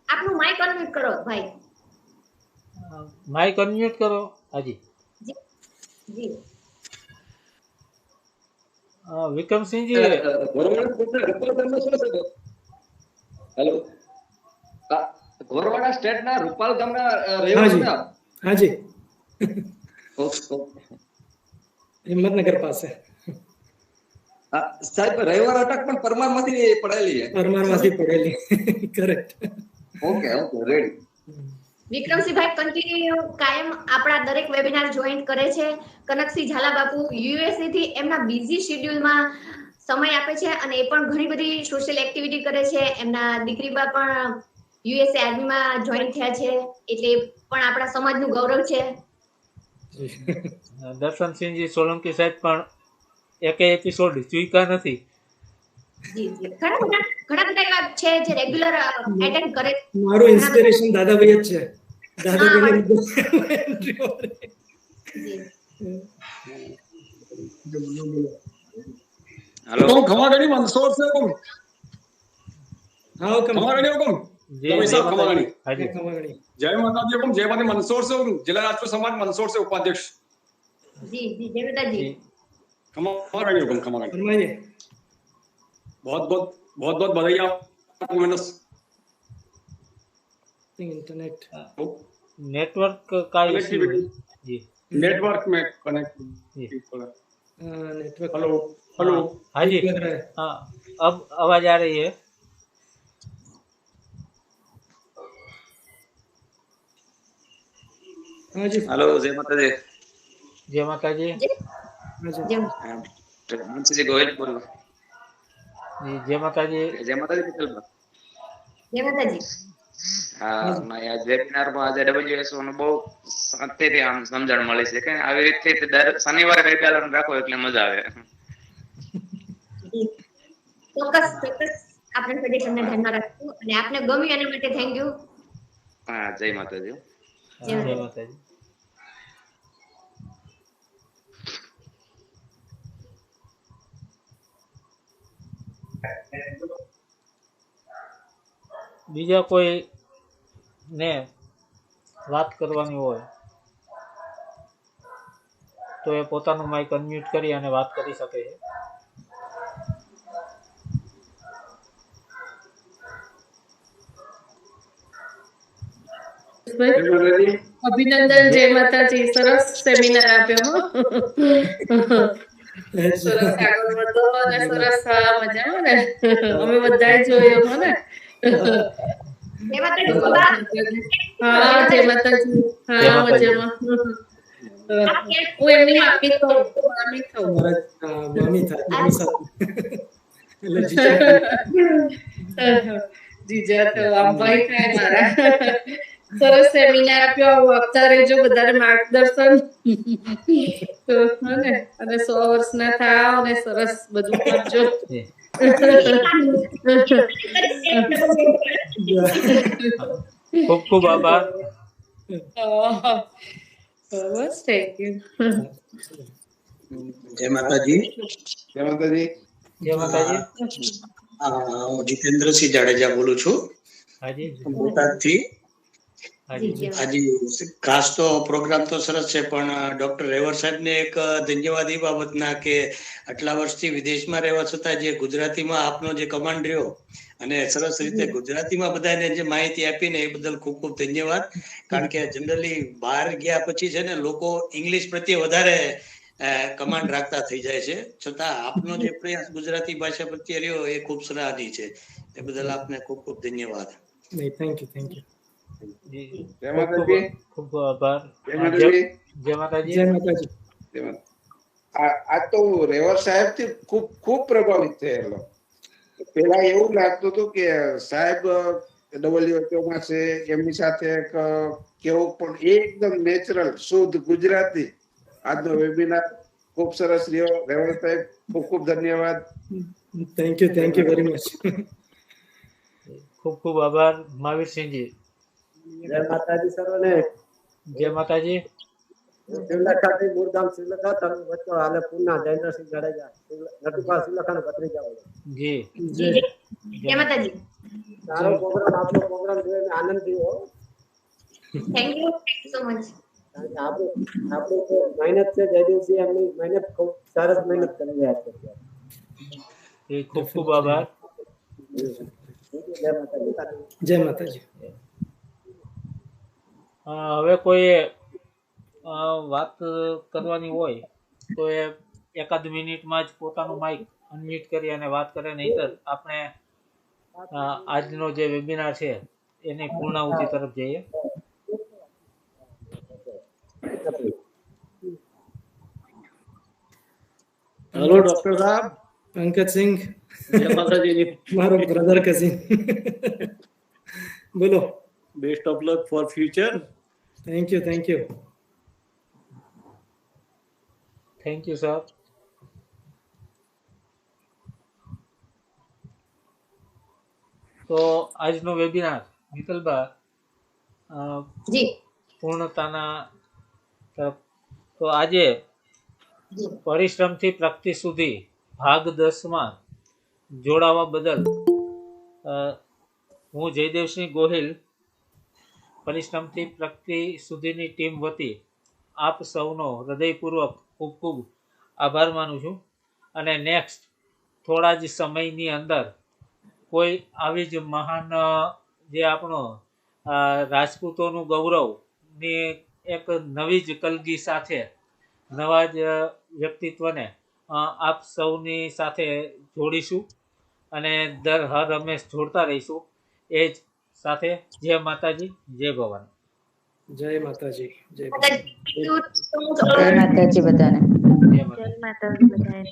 Speaker 2: આપનું માઇક અનમ્યુટ કરો ભાઈ.
Speaker 1: માઇક અનમ્યુટ કરો. હાજી
Speaker 2: જી.
Speaker 1: વિક્રમસિંહજી.
Speaker 8: હેલો. ગોરવાડા સ્ટેટના રૂપાલ ગામના રહેવા છો ને આપ?
Speaker 3: હાજી.
Speaker 8: ઓકે.
Speaker 3: હિંમતનગર પાસે.
Speaker 8: સાહેબ, રવિવાર અટક પણ પરમારમાંથી પડેલી છે.
Speaker 3: પરમારમાંથી પડેલી. કરેક્ટ.
Speaker 8: Okay okay, ready.
Speaker 2: વિક્રમસિંહભાઈ કન્ટિન્યુ કાયમ આપણા દરેક વેબિનાર જોઈન કરે છે. કનકસિંહ ઝાલા બાપુ યુએસએ થી એમના બિઝી શેડ્યુલમાં સમય આપે છે, અને એ પણ ઘણી બધી સોશિયલ એક્ટિવિટી કરે છે. એમના દીકરીબા પણ યુએસએ આર્મીમાં જોઈન થયા છે, એટલે પણ આપણા સમાજનું ગૌરવ છે.
Speaker 1: દર્શનસિંહજી સોલંકી સાહેબ પણ એક એપિસોડ ચૂક્યા નથી.
Speaker 2: જી જી, ઘણા બધા એવા છે જે રેગ્યુલર એટેન્ડ કરે.
Speaker 3: મારું ઇન્સ્પિરેશન દાદાભાઈ જ છે. દાદાભાઈ
Speaker 8: हेलो खमागणी मंदसौर से हुकुम।
Speaker 3: हाँ हुकुम।
Speaker 8: खमागणी हुकुम।
Speaker 1: जय
Speaker 8: खमागणी।
Speaker 3: खमागणी।
Speaker 8: जय माता दी हुकुम। जय माता मंदसौर से हुकुम। जिला राजपूत समाज मंदसौर से उपाध्यक्ष।
Speaker 2: जी जी, जय माता जी।
Speaker 8: खमागणी हुकुम। खमागणी।
Speaker 3: फरमाइए।
Speaker 8: बहुत बधाई आपको। मैंने
Speaker 3: इंटरनेट
Speaker 1: नेटवर्क का इश्यू है जी।
Speaker 8: नेटवर्क में कनेक्ट।
Speaker 3: नेटवर्क।
Speaker 8: Hello hello.
Speaker 1: हाँ जी, हाँ अब आवाज आ रही है।
Speaker 3: हाँ जी।
Speaker 8: हेलो, जय माता दी।
Speaker 1: जय माता जी।
Speaker 8: जी गोयल बोल।
Speaker 1: जी जय माता जी।
Speaker 8: जय माता दी।
Speaker 2: जय माता जी।
Speaker 8: હા, મેં આ વેબિનારમાં આજે ડબલ્યુએસઓ નું બહુ શાંતિથી આમ સમજણ મળી છે કે આવી રીતે દર શનિવારે વેબિનાર રાખો એટલે મજા આવે.
Speaker 2: ચોક્કસ આપણે સજેશનને ધ્યાનમાં રાખશું, અને આપને ગમ્યું એના માટે થેન્ક યુ.
Speaker 8: હા, જય માતાજી.
Speaker 1: જય માતાજી. બીજા કોઈ ને વાત કરવાની હોય તો એ પોતાનું માઇક અનમ્યુટ કરી અને વાત કરી શકે છે.
Speaker 9: અભિનંદન, જય માતાજી. સરસ સેમિનાર આપ્યો. સરસ આગળ વધો અને સરસ મજામાં ને અમે બધાએ જોયો હો ને. હા જય માતાજી. હા મજામાં. હું એમની મામી થઉં. જીજા તો આમ ભાઈ થાય મારા. સરસ સેમિનાર આપ્યો. આપતા રહેજો બધાને માર્ગદર્શન. અને 100 વર્ષના થાવ અને સરસ બધું કરજો.
Speaker 1: ખૂબ ખૂબ આભાર.
Speaker 9: બસ થેન્ક યુ.
Speaker 10: જય માતાજી.
Speaker 4: જય માતાજી.
Speaker 1: જય માતાજી.
Speaker 10: હું જીતેન્દ્રસિંહ જાડેજા બોલું છું બોટાદથી. હાજી. ખાસ તો પ્રોગ્રામ તો સરસ છે, પણ ડોક્ટર રેવર સાહેબને એક ધન્યવાદ એ બાબતના કે આટલા વર્ષથી વિદેશમાં રહેવા છતાં જે ગુજરાતીમાં આપનો જે કમાન્ડ રહ્યો અને સરસ રીતે ગુજરાતીમાં બધાને જે માહિતી આપીને એ બદલ ખૂબ ખૂબ ધન્યવાદ. કારણ કે જનરલી બહાર ગયા પછી છે ને લોકો ઇંગ્લિશ પ્રત્યે વધારે કમાન્ડ રાખતા થઈ જાય છે, છતાં આપનો જે પ્રયાસ ગુજરાતી ભાષા પ્રત્યે રહ્યો એ ખૂબ સરાહનીય છે. એ બદલ આપને ખૂબ ખૂબ ધન્યવાદ.
Speaker 3: Thank you.
Speaker 4: જય માતાજી.
Speaker 1: ખૂબ આભાર.
Speaker 4: જય માતાજી.
Speaker 1: જય માતાજી.
Speaker 3: જય માતાજી.
Speaker 4: આ તો રેવર સાહેબ થી ખૂબ ખૂબ પ્રભાવિત થયેલો. પેલા એવું લાગતું હતું કે સાહેબ WHO માં છે, એમની સાથે કેવું, પણ એકદમ નેચરલ શુદ્ધ ગુજરાતી. આજનો વેબિનાર ખૂબ સરસ રહ્યો. રેવર સાહેબ ખૂબ ખૂબ ધન્યવાદ.
Speaker 3: Thank you very much.
Speaker 1: ખૂબ ખૂબ આભાર. મહાવીરસિંહજી.
Speaker 11: જય માતાજી સર્વને.
Speaker 1: જય માતાજી.
Speaker 11: શ્રીલંકાથી મૂળગામ શ્રીલંકા તમે વચ્ચે હાલે પૂના જયેન્દ્રસિંહ જાડેજા નટુપાલ શ્રીલંકાના ભત્રીજા બોલો.
Speaker 1: જી
Speaker 2: જય માતાજી.
Speaker 11: સારો પ્રોગ્રામ, આપણો પ્રોગ્રામ જોઈને આનંદ થયો.
Speaker 2: Thank you so much.
Speaker 11: આપણી મહેનત છે જયદેવસિંહ, એમની મહેનત ખૂબ સરસ મહેનત કરી રહ્યા છે.
Speaker 1: ખૂબ ખૂબ આભાર.
Speaker 3: જય માતાજી.
Speaker 1: હવે કોઈ વાત કરવાની હોય તો એ એકાદ મિનિટમાં જ પોતાનું માઇક અનમ્યુટ કરી અને વાત કરે, નહીંતર આપણે આજનો જે વેબિનાર છે એની પૂર્ણાહુતિ તરફ જઈએ.
Speaker 6: હેલો ડોક્ટર સાહેબ.
Speaker 3: પંકજસિંહ,
Speaker 6: જય માતાજી.
Speaker 3: મારો બ્રધર કઝિન. બોલો.
Speaker 6: Best of luck four future.
Speaker 3: Thank you.
Speaker 1: Thank you sir. તો આજનો વેબિનાર મિતલબા પૂર્ણતાના તરફ. તો આજે પરિશ્રમથી પ્રગતિ સુધી ભાગ 10માં જોડાવા બદલ હું જયદેવસિંહ ગોહિલ પરિશ્રમથી પ્રગતિ સુધીની ટીમ વતી આપ સૌનો હૃદયપૂર્વક ખૂબ ખૂબ આભાર માનું છું. અને નેક્સ્ટ થોડા જ સમયની અંદર કોઈ આવી જ મહાન જે આપણો રાજપૂતોનું ગૌરવની એક નવી જ કલગી સાથે નવા જ વ્યક્તિત્વને આપ સૌની સાથે જોડીશું અને દર હર હંમેશ જોડતા રહીશું. એ જ સાથે જય માતાજી, જય ભવાની.
Speaker 3: જય માતાજી. જય
Speaker 12: માતાજી બધાને.
Speaker 1: જય માતાજી બધાને.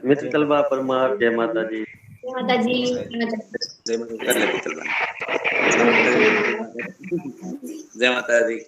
Speaker 13: મિત્તલબા પરમાર. જય માતાજી.
Speaker 2: જય માતાજી.
Speaker 13: જય માતાજી.